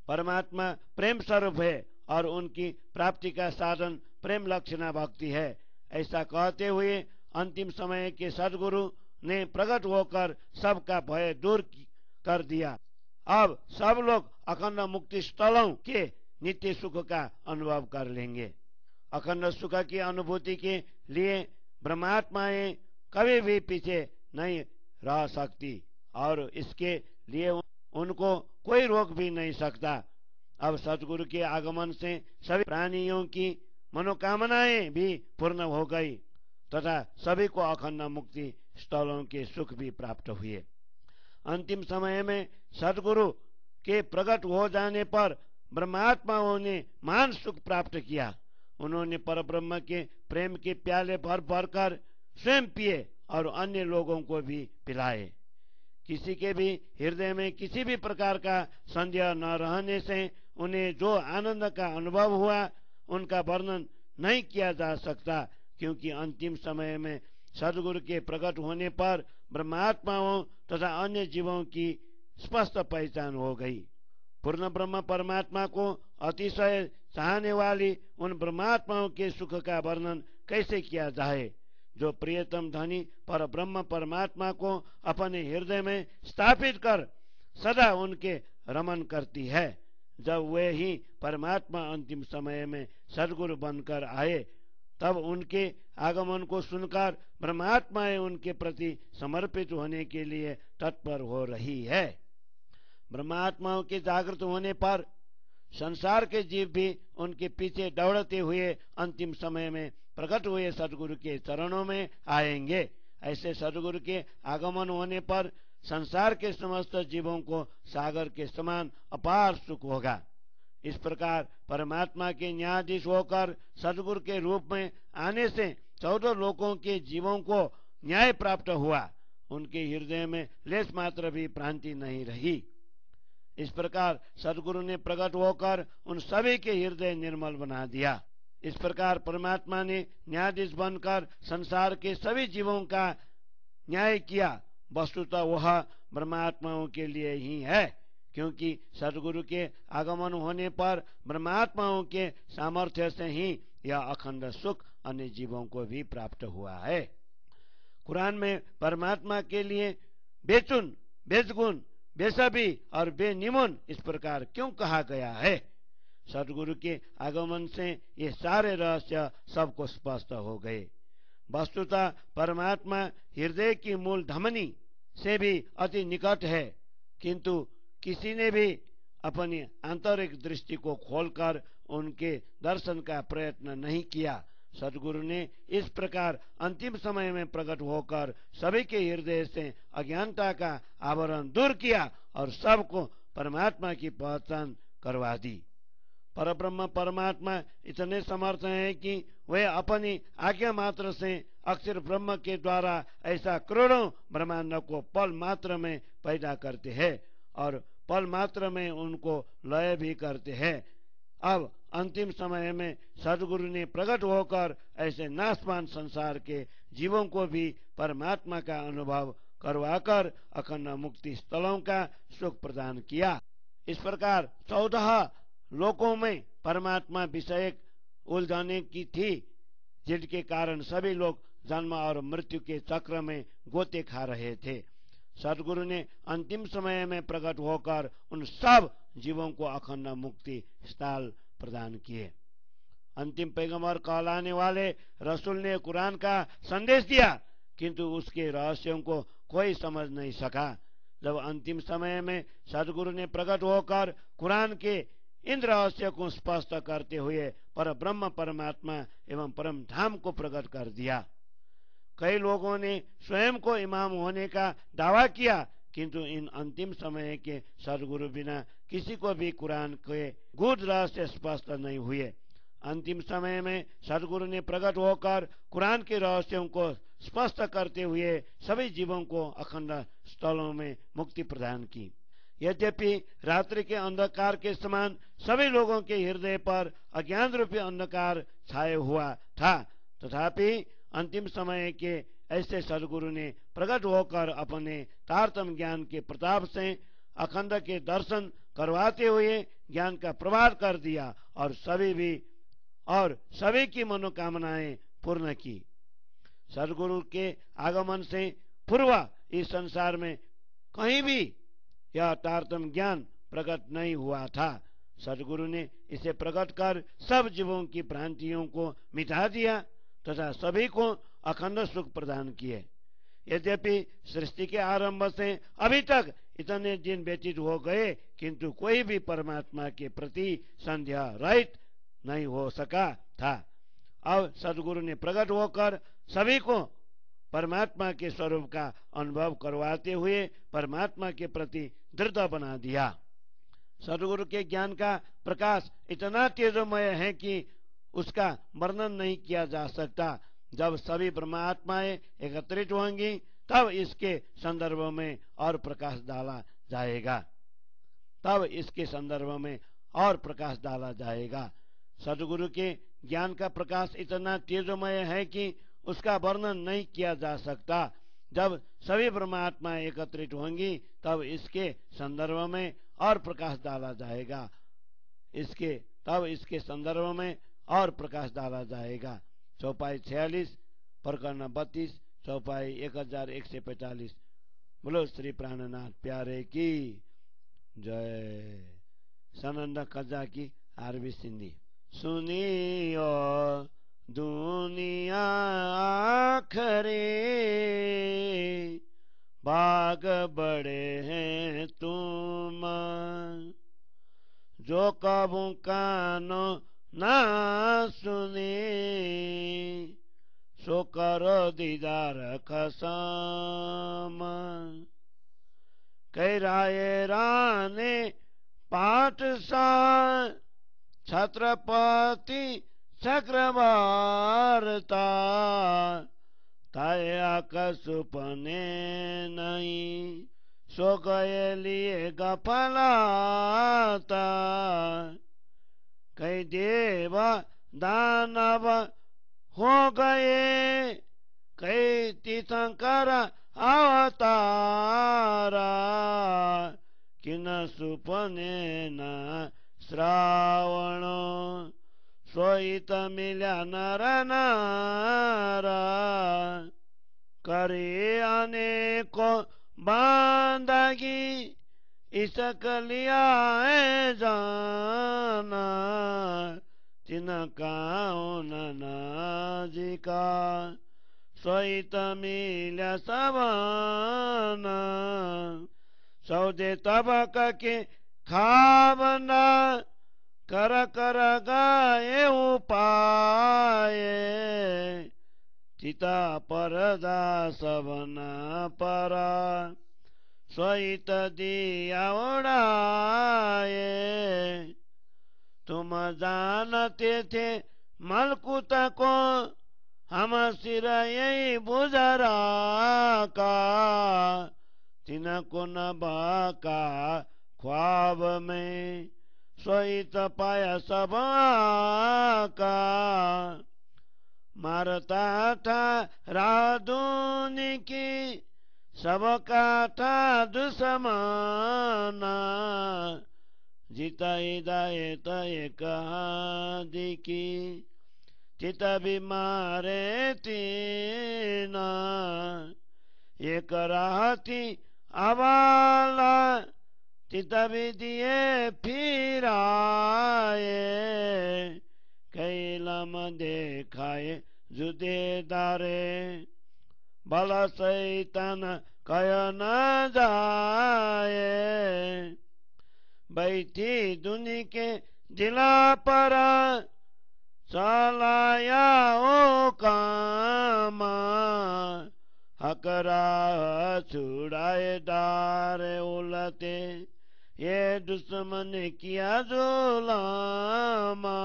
परमात्मा प्रेम स्वरूप है और उनकी प्राप्ति का साधन प्रेम लक्षणा भक्ति है। ऐसा कहते हुए अंतिम समय के सद्गुरु ने प्रकट होकर सबका भय दूर कर दिया। अब सब लोग अखंड मुक्ति स्थलों के नित्य सुख का अनुभव कर लेंगे। अखंड सुख की अनुभूति के लिए ब्रह्मात्माएं कभी भी पीछे नहीं रह सकती और इसके लिए उनको कोई रोक भी नहीं सकता। अब सद्गुरु के आगमन से सभी प्राणियों की मनोकामनाएं भी पूर्ण हो गई तथा सभी को अखंड मुक्ति स्थलों के सुख भी प्राप्त हुए। अंतिम समय में सद्गुरु के प्रकट हो जाने पर ब्रह्मात्माओं ने महान सुख प्राप्त किया। उन्होंने परब्रह्म के प्रेम के प्याले भर भर कर स्वयं पिए और अन्य लोगों को भी पिलाए। किसी के भी हृदय में किसी भी प्रकार का संदेह न रहने से उन्हें जो आनंद का अनुभव हुआ उनका वर्णन नहीं किया जा सकता, क्योंकि अंतिम समय में सद्गुरु के प्रकट होने पर ब्रह्मात्माओं तथा अन्य जीवों की स्पष्ट पहचान हो गई। पूर्ण ब्रह्म परमात्मा को अतिशय चाहने वाली उन ब्रह्मात्माओं के सुख का वर्णन कैसे किया जाए, जो प्रियतम धनी पर ब्रह्म परमात्मा को अपने हृदय में स्थापित कर सदा उनके रमन करती है। जब वे ही परमात्मा अंतिम समय में सद्गुरु बनकर आए, तब उनके आगमन को सुनकर ब्रह्मात्माएं उनके प्रति समर्पित होने के लिए तत्पर हो रही है। ब्रह्मात्माओं के जागृत होने पर संसार के जीव भी उनके पीछे दौड़ते हुए अंतिम समय में प्रकट हुए सद्गुरु के चरणों में आएंगे। ऐसे सद्गुरु के आगमन होने पर संसार के समस्त जीवों को सागर के समान अपार सुख होगा। इस प्रकार परमात्मा के न्यायाधीश होकर सद्गुरु के रूप में आने से 14 लोकों के जीवों को न्याय प्राप्त हुआ। उनके हृदय में लेश मात्र भी भ्रांति नहीं रही। इस प्रकार सद्गुरु ने प्रकट होकर उन सभी के हृदय निर्मल बना दिया। इस प्रकार परमात्मा ने न्यायाधीश बनकर संसार के सभी जीवों का न्याय किया। वस्तुतः वह ब्रह्मात्माओं के लिए ही है, क्योंकि सद्गुरु के आगमन होने पर ब्रह्मात्माओं के सामर्थ्य से ही यह अखंड सुख अन्य जीवों को भी प्राप्त हुआ है। कुरान में परमात्मा के लिए बेचुन, बेचगुन, बेसबी और बेनिमुन इस प्रकार क्यों कहा गया है? सदगुरु के आगमन से ये सारे रहस्य सबको स्पष्ट हो गए। वस्तुतः परमात्मा हृदय की मूल धमनी से भी अति निकट है, किंतु किसी ने भी अपनी आंतरिक दृष्टि को खोलकर उनके दर्शन का प्रयत्न नहीं किया। सदगुरु ने इस प्रकार अंतिम समय में प्रकट होकर सभी के हृदय से अज्ञानता का आवरण दूर किया और सबको परमात्मा की पहचान करवा दी। परब्रह्म परमात्मा इतने समर्थ हैं कि वे अपनी आज्ञा मात्र से अक्षर ब्रह्म के द्वारा ऐसा करोड़ों ब्रह्मांड को पल मात्र में पैदा करते हैं और पल मात्र में उनको लय भी करते हैं। अब अंतिम समय में सदगुरु ने प्रकट होकर ऐसे नाशवान संसार के जीवों को भी परमात्मा का अनुभव करवाकर अखंड मुक्ति स्थलों का सुख प्रदान किया। इस प्रकार 14 लोकों में परमात्मा विषयक उलझने की थी, जिनके कारण सभी लोग जन्म और मृत्यु के चक्र में गोते खा रहे थे। सदगुरु ने अंतिम समय में प्रकट होकर उन सब जीवों को अखंड मुक्ति स्थल प्रदान किए। अंतिम पैगंबर कहलाने वाले रसूल ने कुरान का संदेश दिया, किंतु उसके रहस्यों को कोई समझ नहीं सका। जब अंतिम समय में सदगुरु ने प्रकट होकर कुरान के इन रहस्य को स्पष्ट करते हुए पर ब्रह्म परमात्मा एवं परम धाम को प्रकट कर दिया। कई लोगों ने स्वयं को इमाम होने का दावा किया, किंतु इन अंतिम समय के सदगुरु बिना किसी को भी कुरान के गूढ़ रहस्य स्पष्ट नहीं हुए। अंतिम समय में सदगुरु ने प्रकट होकर कुरान के रहस्यों को स्पष्ट करते हुए सभी जीवों को अखंड स्थलों में मुक्ति प्रदान की। यद्यपि रात्रि के अंधकार के समान सभी लोगों के हृदय पर अज्ञान रूपी अंधकार छाए हुआ था, तथापि अंतिम समय के ऐसे सदगुरु ने प्रकट होकर अपने तारतम ज्ञान के प्रताप से अखंड के दर्शन करवाते हुए ज्ञान का प्रवाह कर दिया और सभी की मनोकामनाएं पूर्ण की। सदगुरु के आगमन से पूर्व इस संसार में कहीं भी यह तारतम ज्ञान प्रकट नहीं हुआ था। सदगुरु ने इसे प्रकट कर सब जीवों की भ्रांतियों को मिटा दिया तथा सभी को अखंड सुख प्रदान किए। यद्यपि सृष्टि के आरंभ से अभी तक इतने दिन व्यतीत हो गए, किंतु कोई भी परमात्मा के प्रति संध्या रहित नहीं हो सका था। अब सदगुरु ने प्रकट होकर सभी को परमात्मा के स्वरूप का अनुभव करवाते हुए परमात्मा के प्रति दृढ़ बना दिया। सदगुरु के ज्ञान का प्रकाश इतना तेजोमय है कि उसका वर्णन नहीं किया जा सकता। जब सभी ब्रह्मात्माएं एकत्रित होंगी तब इसके संदर्भ में और प्रकाश डाला जाएगा। सदगुरु के ज्ञान का प्रकाश इतना तेजोमय है कि उसका वर्णन नहीं किया जा सकता। जब सभी ब्रह्मात्माएं एकत्रित होंगी तब इसके संदर्भ में और प्रकाश डाला जाएगा। चौपाई 46 प्रकरण 32 चौपाई 1145। बोलो श्री प्राणनाथ प्यारे की जय। सनंद कजा की आरबी सिंधी। सुनियो दुनिया आखरे भाग बड़े हैं तुम, जो कबू कानो ना सुने सो करो दीदार खसम। कई राय राने पाठसा छत्रपति चक्रवार्ता, ताया कसुपने नहीं सो गए लिए गफलाता। कई देव दानव हो गए, कई तीर्थंकर अवतारा, किन सुपने न श्रावण सोईत मिल्या नर नारा। करे अनेको बांदगी इसक लिया है जाना, तिनका नाजी का सहित मिल्या सबना, सौदे तबक के खावना, कर कर गाए उपाय, चिता परदा सबना परा, सहित दिया उड़ाए। तुम जानते थे मलकुत को, हम सिर यही बुजरा का, तिनको न बाका ख्वाब में, सहित पाया सब का। मारता था राधुनी की, सबका था दुश्मना, जीता हिदायत एक हादी की, चित भी मारे तीना। एक राहती अवाला, चित भी दिए फिराए, कैलम देखाए जुदेदारे, भला सैतान कह न जाए। बैठी दुनी के दिला पर, चलाया ओ कामा, हकरा छुड़ाए डारे उलते, ये दुश्मन किया जुलामा।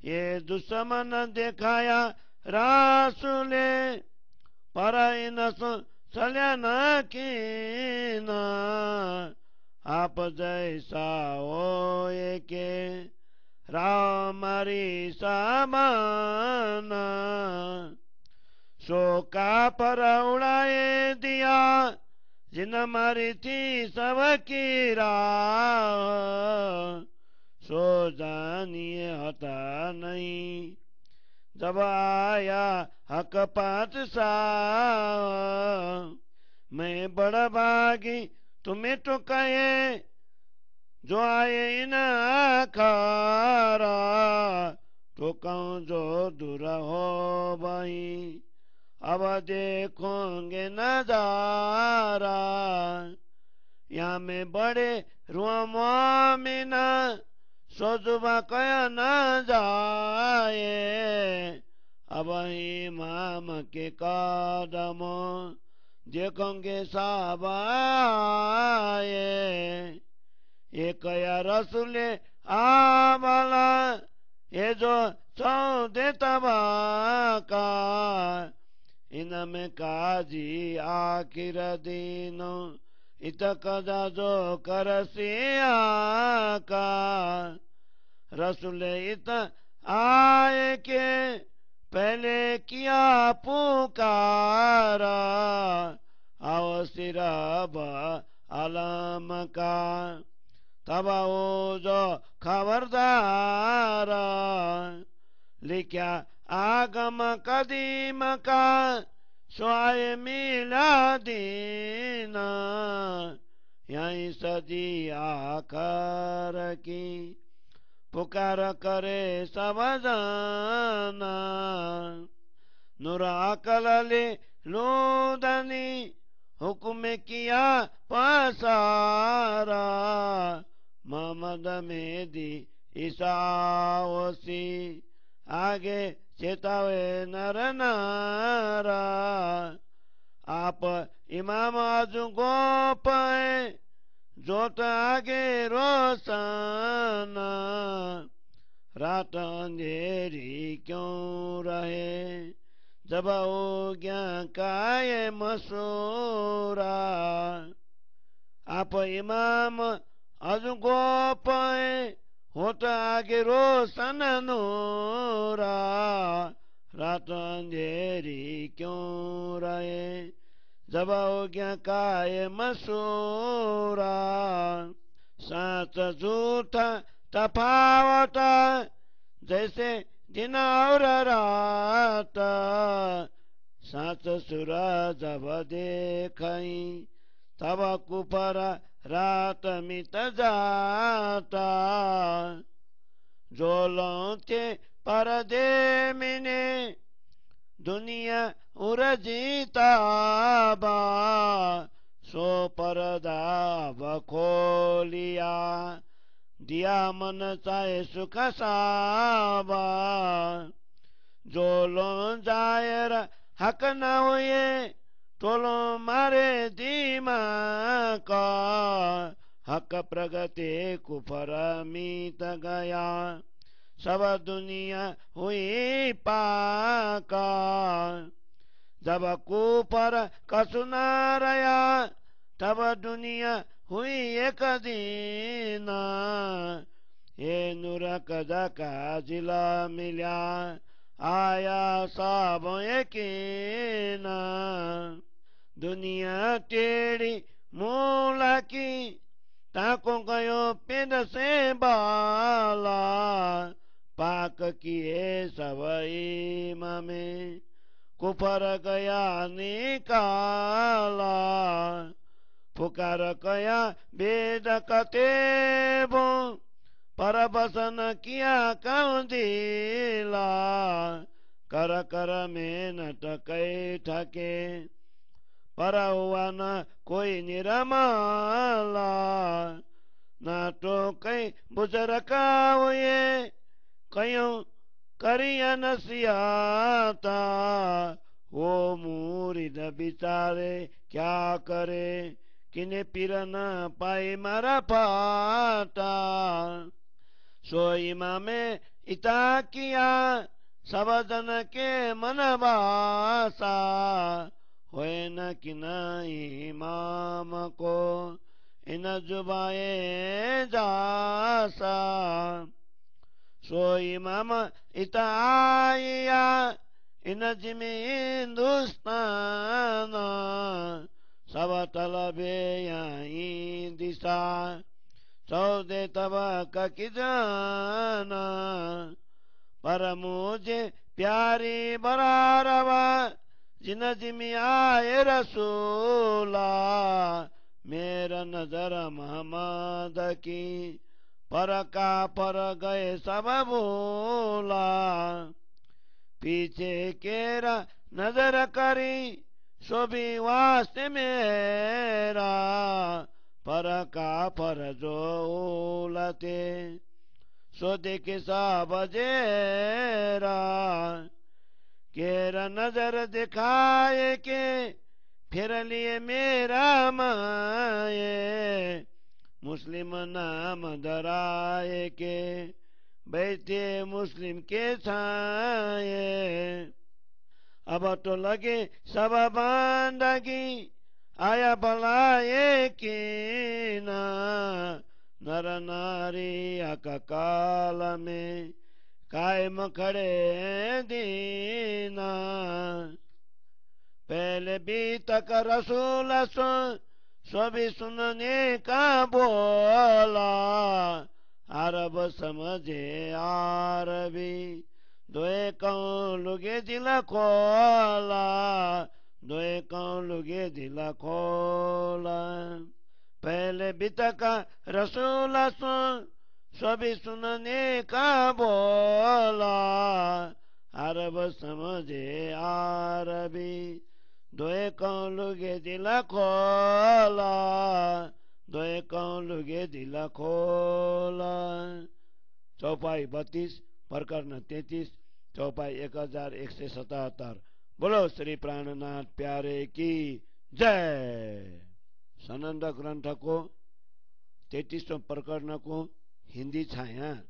ये दुश्मन दिखाया रासुले, पर इन चल्या न कीना, आप जैसा हो के रामरी सामाना। शोका पर उड़ाए दिया, जिन मरी थी सबकी राह, सो जानिए हटा नहीं, जब आया हक पातशाह। मैं बड़ा भागी तुम्हें तो कहे, जो आए इन आखारा, तो कहूँ जो दूर हो भाई, अब देखोगे नजारा। यहाँ में बड़े रुआमिना, सोजुबा कया न जाए, अब इमाम के कदम देखोगे साहब आए। एक या रसूले आवाला, ये जो चौदे तबाका, इनमें काजी आखिर दिन, इत कदा जो कर का। रसूले इत आए के पहले किया पुकारा, आओ सिरब आलम का, तब वो जो खबरदार, लिखा आगम कदीम का, स्वाय मिला दीना, यहीं सदी आकर की, पुकार करे सब जाना। नूर अकल ले लूदनी, हुक्म किया पसारा, मोहम्मद मेदी ईसाओसी, आगे चेतावे नर नारा। आप इमाम आजू गोप जोत आगे रोशना, रात अंधेरी क्यों रहे, जब हो गया काय मसूरा। आप इमाम अजू गोप होत आगे रोशन नूरा, रात अंधेरी क्यों रहे, जब हो गया काय मसूरा। साथ झूठा तफावत, जैसे दिन और रात, साथ सूरज जब देखई, तब कुपर रात मिट जाता, जोलों के पर्दे मिने दुनिया उरजीता बा, सो पर्दा बखोलिया दिया मन चाहे सुख साबा, जोलों जायर हक न हुए टोलो मारे दीमा का, हक प्रगति कुफर मीत गया सब दुनिया हुई पाका, जब कुपर कसुना रया तब दुनिया हुई एक दीना, ये नूर कदा का जिला मिला आया सब यकीना, दुनिया टेढ़ी मूला की ताको गयो पेड़ से बाला, पाक किए सब इमामे कुफर गया निकाला, पुकार कया वेद कतेबो परबसन किया कौंदिला, कर कर मेहनत कै ठके पर हुआ न कोई निरमाला, न तो कई बुजुर्ग हुए कयों करिया नसियाता, वो मुरीद बिचारे क्या करे किने पीर न पाए मारा पाता, सो इमामे इता किया सब जन के मन बासा, होए न कि न इमाम को इन जुबाए जासा, सो इमाम इता आया इन जिमी हिंदुस्तान, सब तलबे यहीं दिशा सौदे तब की जाना, पर मुझे प्यारी बरारवा जिन जिमी आए रसूला, मेरा नजर मोहम्मद की पर का पर गए सब भूला, पीछे केरा नजर करी सो भी वास्ते मेरा, पर का पर जो उलते सो देखे सब जेरा, केरा नजर दिखाए के फिर लिए मेरा माए, मुस्लिम नाम दराए के बैठे मुस्लिम के छाए, अब तो लगे सब बांदगी आया भलाए की ना, नर नारी अकाल में कायम खड़े दीना, पहले भी तक रसूल सभी सुनने का बोला, अरब समझे अरबी दोए कौन लुगे दिल खोला, दोए कौन लुगे दिल खोला, पहले भी तक रसूल सभी सुनने का बोला, अरब समझे अरबी दोए कौन लुगे दिल खोला, दोए कौन लुगे दिल खोला। चौपाई 32 प्रकरण 33 चौपाई 1177। बोलो श्री प्राणनाथ प्यारे की जय। सनंद ग्रंथ को 33वें प्रकरण को हिंदी छाया।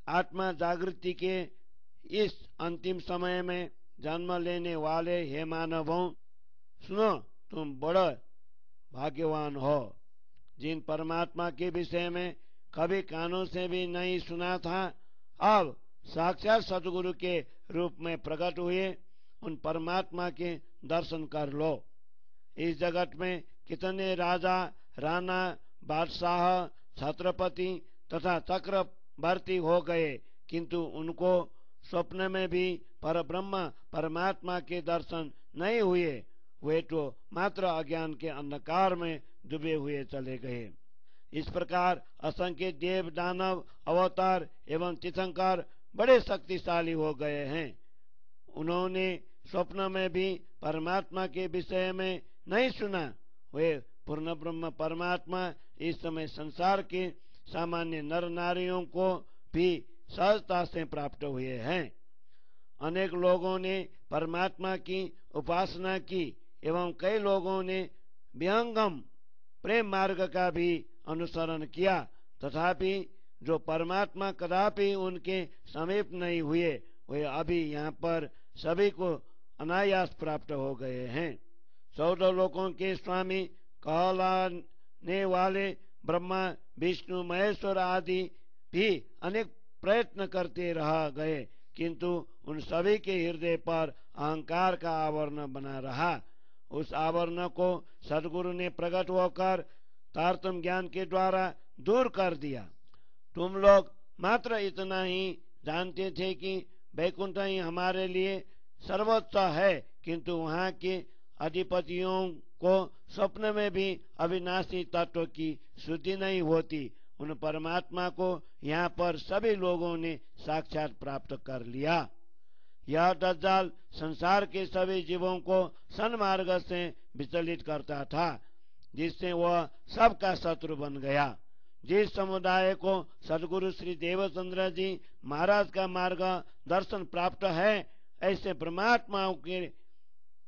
आत्मा जागृति के इस अंतिम समय में जन्म लेने वाले हे मानवों, सुनो, तुम बड़ा भाग्यवान हो। जिन परमात्मा के विषय में कभी कानों से भी नहीं सुना था, अब साक्षात सतगुरु के रूप में प्रकट हुए, उन परमात्मा के दर्शन कर लो। इस जगत में कितने राजा, राणा, बादशाह, छत्रपति तथा चक्रवर्ती हो गए, किंतु उनको स्वप्न में भी परब्रह्म परमात्मा के दर्शन नहीं हुए। वे तो मात्र अज्ञान के अंधकार में डूबे हुए चले गए। इस प्रकार असंख्य देव, दानव, अवतार एवं तीर्थंकर बड़े शक्तिशाली हो गए हैं। उन्होंने स्वप्न में भी परमात्मा के विषय में नहीं सुना। वे पूर्ण ब्रह्म परमात्मा इस समय संसार के सामान्य नर नारियों को भी सहजता से प्राप्त हुए हैं। अनेक लोगों ने परमात्मा की उपासना की एवं कई लोगों ने विहंगम प्रेम मार्ग का भी अनुसरण किया, तथापि जो परमात्मा कदापि उनके समीप नहीं हुए, वे अभी यहाँ पर सभी को अनायास प्राप्त हो गए हैं। 14 लोकों के स्वामी कहलाने वाले ब्रह्मा, विष्णु, महेश्वर आदि भी अनेक प्रयत्न करते रह गए, किंतु उन सभी के हृदय पर अहंकार का आवरण बना रहा। उस आवरण को सद्गुरु ने प्रकट होकर तारतम्य ज्ञान के द्वारा दूर कर दिया। तुम लोग मात्र इतना ही जानते थे कि वैकुंठ ही हमारे लिए सर्वोच्च है, किंतु वहाँ के अधिपतियों को स्वप्न में भी अविनाशी तत्व की शुद्धि नहीं होती। उन परमात्मा को यहाँ पर सभी लोगों ने साक्षात प्राप्त कर लिया। यह दज्जाल संसार के सभी जीवों को सन्मार्ग से विचलित करता था, जिससे वह सबका शत्रु बन गया। जिस समुदाय को सद्गुरु श्री देवचंद्र जी महाराज का मार्ग दर्शन प्राप्त है, ऐसे परमात्माओं के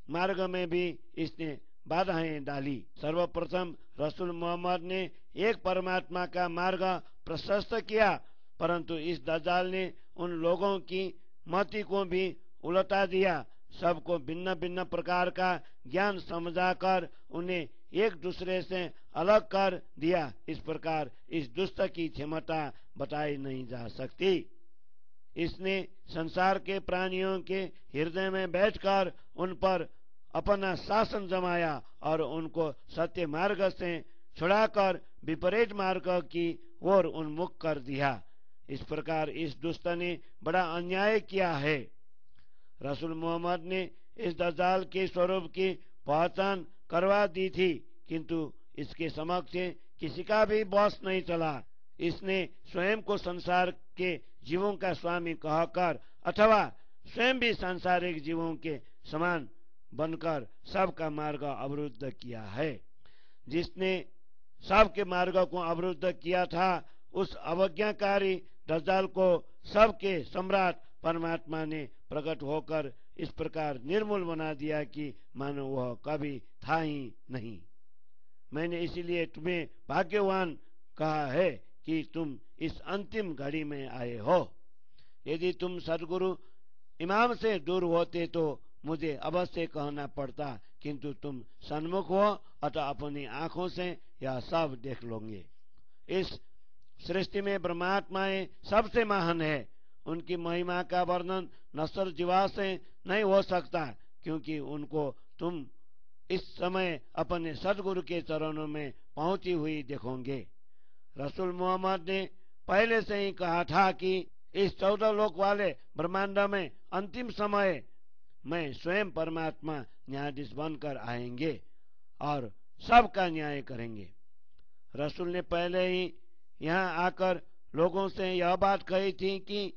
मार्ग में भी इसने बाधाएं डाली। सर्वप्रथम रसूल मोहम्मद ने एक परमात्मा का मार्ग प्रशस्त किया, परंतु इस दज्जाल ने उन लोगों की मति को भी उलटा दिया। सबको भिन्न भिन्न प्रकार का ज्ञान समझाकर उन्हें एक दूसरे से अलग कर दिया। इस प्रकार इस दुष्ट की क्षमता बताई नहीं जा सकती। इसने संसार के प्राणियों के हृदय में बैठकर उन पर अपना शासन जमाया और उनको सत्य मार्ग से छुड़ाकर विपरीत मार्ग की ओर उन्मुख कर दिया। इस प्रकार इस दुष्ट ने बड़ा अन्याय किया है। रसूल मोहम्मद ने इस दज्जाल के स्वरूप की पहचान करवा दी थी, किंतु इसके समक्ष किसी का भी बस नहीं चला। इसने स्वयं को संसार के जीवों का स्वामी कहकर अथवा स्वयं भी सांसारिक जीवों के समान बनकर सबका मार्ग अवरुद्ध किया है। जिसने सबके मार्ग को अवरुद्ध किया था, उस अवज्ञाकारी दज्जाल को सबके सम्राट परमात्मा ने प्रकट होकर इस प्रकार निर्मूल बना दिया कि मानो वह कभी था ही नहीं। मैंने इसीलिए तुम्हें भाग्यवान कहा है कि तुम इस अंतिम घड़ी में आए हो। यदि तुम सद्गुरु इमाम से दूर होते तो मुझे अवश्य कहना पड़ता, किंतु तुम सन्मुख हो अतः अपनी आंखों से यह सब देख लोगे। इस सृष्टि में परमात्माएं सबसे महान है। उनकी महिमा का वर्णन नस्र जीवा से नहीं हो सकता, क्योंकि उनको तुम इस समय अपने सद्गुरु के चरणों में पहुंची हुई देखोगे। रसूल मोहम्मद ने पहले से ही कहा था कि इस 14 लोक वाले ब्रह्मांड में अंतिम समय में स्वयं परमात्मा न्यायाधीश बनकर आएंगे और सबका न्याय करेंगे। रसूल ने पहले ही यहाँ आकर लोगों से यह बात कही थी कि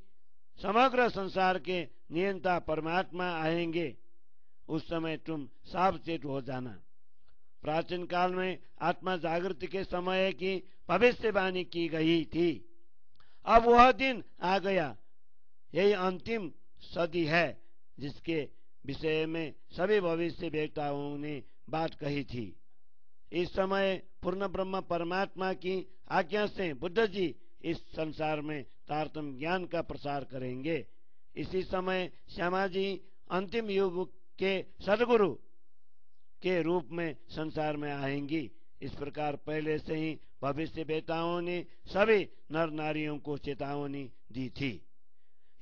समग्र संसार के नियंता परमात्मा आएंगे, उस समय तुम सावचेत हो जाना। प्राचीन काल में आत्मा जागृति के समय की भविष्यवाणी की गई थी। अब वह दिन आ गया। यही अंतिम सदी है जिसके विषय में सभी भविष्य वेताओं ने बात कही थी। इस समय पूर्ण ब्रह्म परमात्मा की आज्ञा से बुद्ध जी इस संसार में तारतम्य ज्ञान का प्रसार करेंगे। इसी समय श्यामा जी अंतिम युग के सद्गुरु के रूप में संसार में आएंगी। इस प्रकार पहले से ही भविष्य वेताओं ने सभी नर नारियों को चेतावनी दी थी।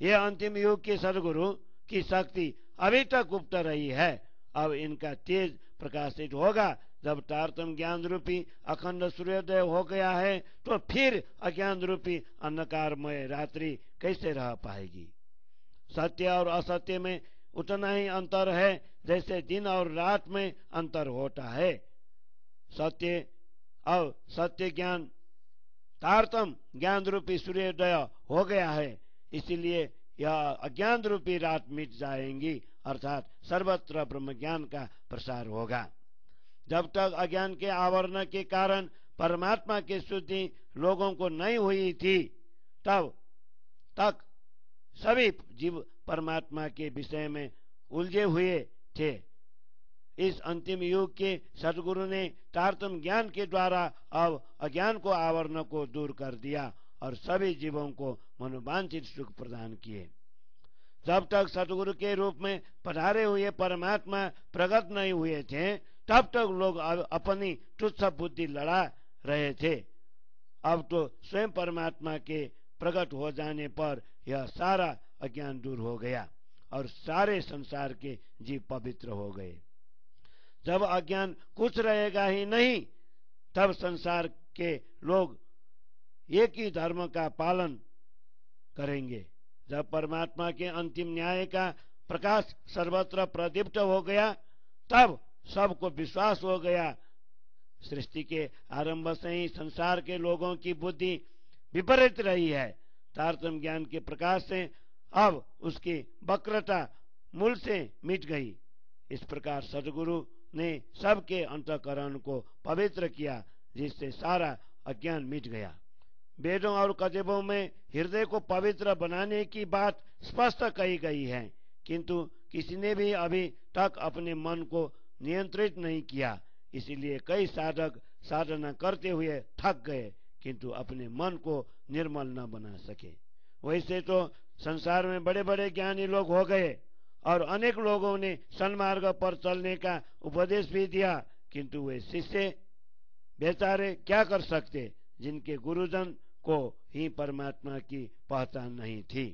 यह अंतिम युग के सद्गुरु की शक्ति अभी तक गुप्त रही है। अब इनका तेज प्रकाशित होगा। जब तारतम्य ज्ञान रूपी अखंड सूर्योदय हो गया है, तो फिर अज्ञान रूपी अंधकारमय रात्रि कैसे रह पाएगी। सत्य और असत्य में उतना ही अंतर है जैसे दिन और रात में अंतर होता है। सत्य और सत्य ज्ञान तारतम ज्ञान रूपी सूर्योदय हो गया है, इसीलिए यह अज्ञान रूपी रात मिट जाएंगी, अर्थात सर्वत्र ब्रह्म ज्ञान का प्रसार होगा। जब तक अज्ञान के आवरण के कारण परमात्मा की शुद्धि लोगों को नहीं हुई थी, तब तक सभी जीव परमात्मा के विषय में उलझे हुए थे। इस अंतिम युग के सदगुरु ने तारतम ज्ञान के द्वारा अब अज्ञान को आवरण को दूर कर दिया और सभी जीवों को मनोवांछित सुख प्रदान किए। जब तक सदगुरु के रूप में पधारे हुए परमात्मा प्रकट नहीं हुए थे, तब तक लोग अपनी तुच्छ बुद्धि लड़ा रहे थे। अब तो स्वयं परमात्मा के प्रकट हो जाने पर यह सारा अज्ञान दूर हो गया और सारे संसार के जीव पवित्र हो गए। जब अज्ञान कुछ रहेगा ही नहीं, तब संसार के लोग एक ही धर्म का पालन करेंगे। जब परमात्मा के अंतिम न्याय का प्रकाश सर्वत्र प्रदीप्त हो गया, तब सबको विश्वास हो गया सृष्टि के आरंभ से ही संसार के लोगों की बुद्धि विपरीत रही है। तारतम ज्ञान के प्रकाश से अब उसकी वक्रता मूल से मिट गई। इस प्रकार सदगुरु ने सबके अंतःकरण को पवित्र किया, जिससे सारा अज्ञान मिट गया। वेदों और कतबों में हृदय को पवित्र बनाने की बात स्पष्ट कही गई है, किंतु किसी ने भी अभी तक अपने मन को नियंत्रित नहीं किया। इसीलिए कई साधक साधना करते हुए थक गए, किंतु अपने मन को निर्मल न बना सके। वैसे तो संसार में बड़े बड़े ज्ञानी लोग हो गए और अनेक लोगों ने सन्मार्ग पर चलने का उपदेश भी दिया, किंतु वे शिष्य बेचारे क्या कर सकते, जिनके गुरुजन को ही परमात्मा की पहचान नहीं थी।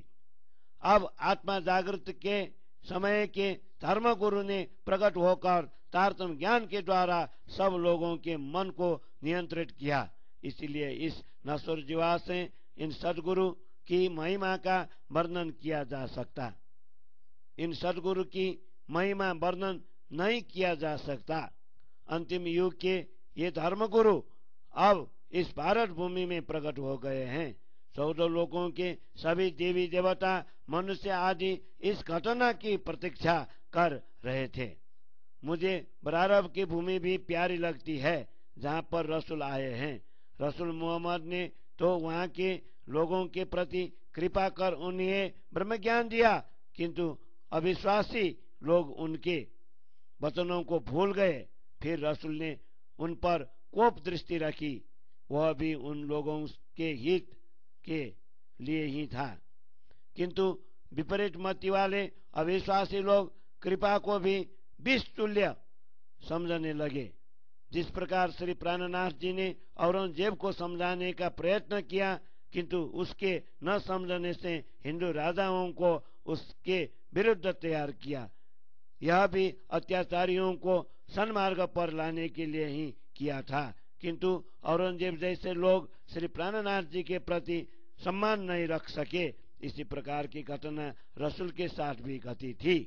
अब आत्मा जागृत के समय के धर्म गुरु ने प्रकट होकर तारतम ज्ञान के द्वारा सब लोगों के मन को नियंत्रित किया। इसीलिए इस नश्वर जीवा से इन सदगुरु की महिमा का वर्णन किया जा सकता। इन सदगुरु की महिमा वर्णन नहीं किया जा सकता। अंतिम युग के ये धर्मगुरु अब इस भारत भूमि में प्रकट हो गए हैं। 14 लोगों के सभी देवी देवता मनुष्य आदि इस घटना की प्रतीक्षा कर रहे थे। मुझे बरारब की भूमि भी प्यारी लगती है, जहाँ पर रसूल आए हैं। रसूल मोहम्मद ने तो वहाँ के लोगों के प्रति कृपा कर उन्हें ब्रह्म ज्ञान दिया, किंतु अविश्वासी लोग उनके वचनों को भूल गए। फिर रसूल ने उन पर कोप दृष्टि रखी, वह भी उन लोगों के हित के लिए ही था। किंतु विपरीत मति वाले अविश्वासी लोग कृपा को भी विष तुल्य समझने लगे। जिस प्रकार श्री प्राणनाथ जी ने औरंगजेब को समझाने का प्रयत्न किया, किंतु उसके न समझने से हिंदू राजाओं को उसके विरुद्ध तैयार किया। यह भी अत्याचारियों को सन्मार्ग पर लाने के लिए ही किया था, किंतु औरंगजेब जैसे लोग श्री प्राणनाथ जी के प्रति सम्मान नहीं रख सके। इसी प्रकार की घटना रसूल के साथ भी घटी थी।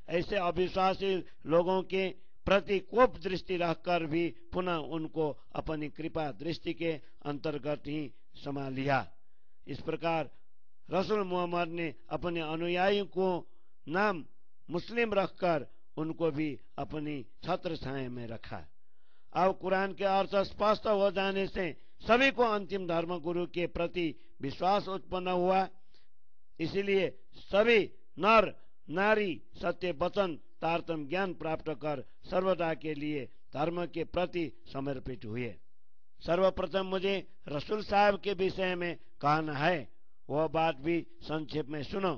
ऐसे अविश्वासी लोगों के प्रति कोप दृष्टि रखकर भी पुनः उनको अपनी कृपा दृष्टि के अंतर्गत ही समा लिया। इस प्रकार रसूल मोहम्मद ने अपने अनुयायियों को नाम मुस्लिम रखकर उनको भी अपनी छत्र छाया में रखा। अब कुरान के अर्थ स्पष्ट हो जाने से सभी को अंतिम धर्म गुरु के प्रति विश्वास उत्पन्न हुआ। इसलिए सभी नर नारी सत्य वचन तारतम ज्ञान प्राप्त कर सर्वदा के लिए धर्म के प्रति समर्पित हुए। सर्वप्रथम मुझे रसूल साहब के विषय में कहना है, वह बात भी संक्षेप में सुनो।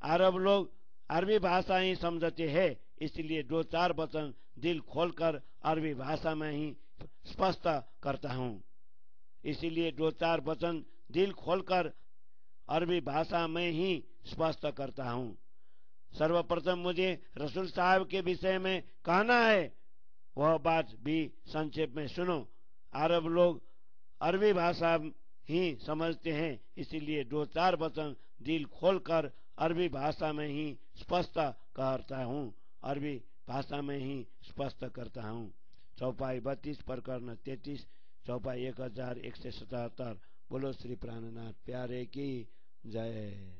अरब लोग अरबी भाषा ही समझते हैं, इसलिए 2-4 वचन दिल खोलकर अरबी भाषा में ही स्पष्ट करता हूँ। इसीलिए 2-4 वचन दिल खोलकर अरबी भाषा में ही स्पष्ट करता हूँ। सर्वप्रथम मुझे रसूल साहब के विषय में कहना है, वह बात भी संक्षेप में सुनो। अरब लोग अरबी भाषा ही समझते हैं, इसीलिए 2-4 वचन दिल खोलकर अरबी भाषा में ही स्पष्ट करता हूँ। अरबी भाषा में ही स्पष्ट करता हूँ। चौपाई 32 प्रकरण 33 चौपाई 1177। बोलो श्री प्राणनाथ प्यारे की जय।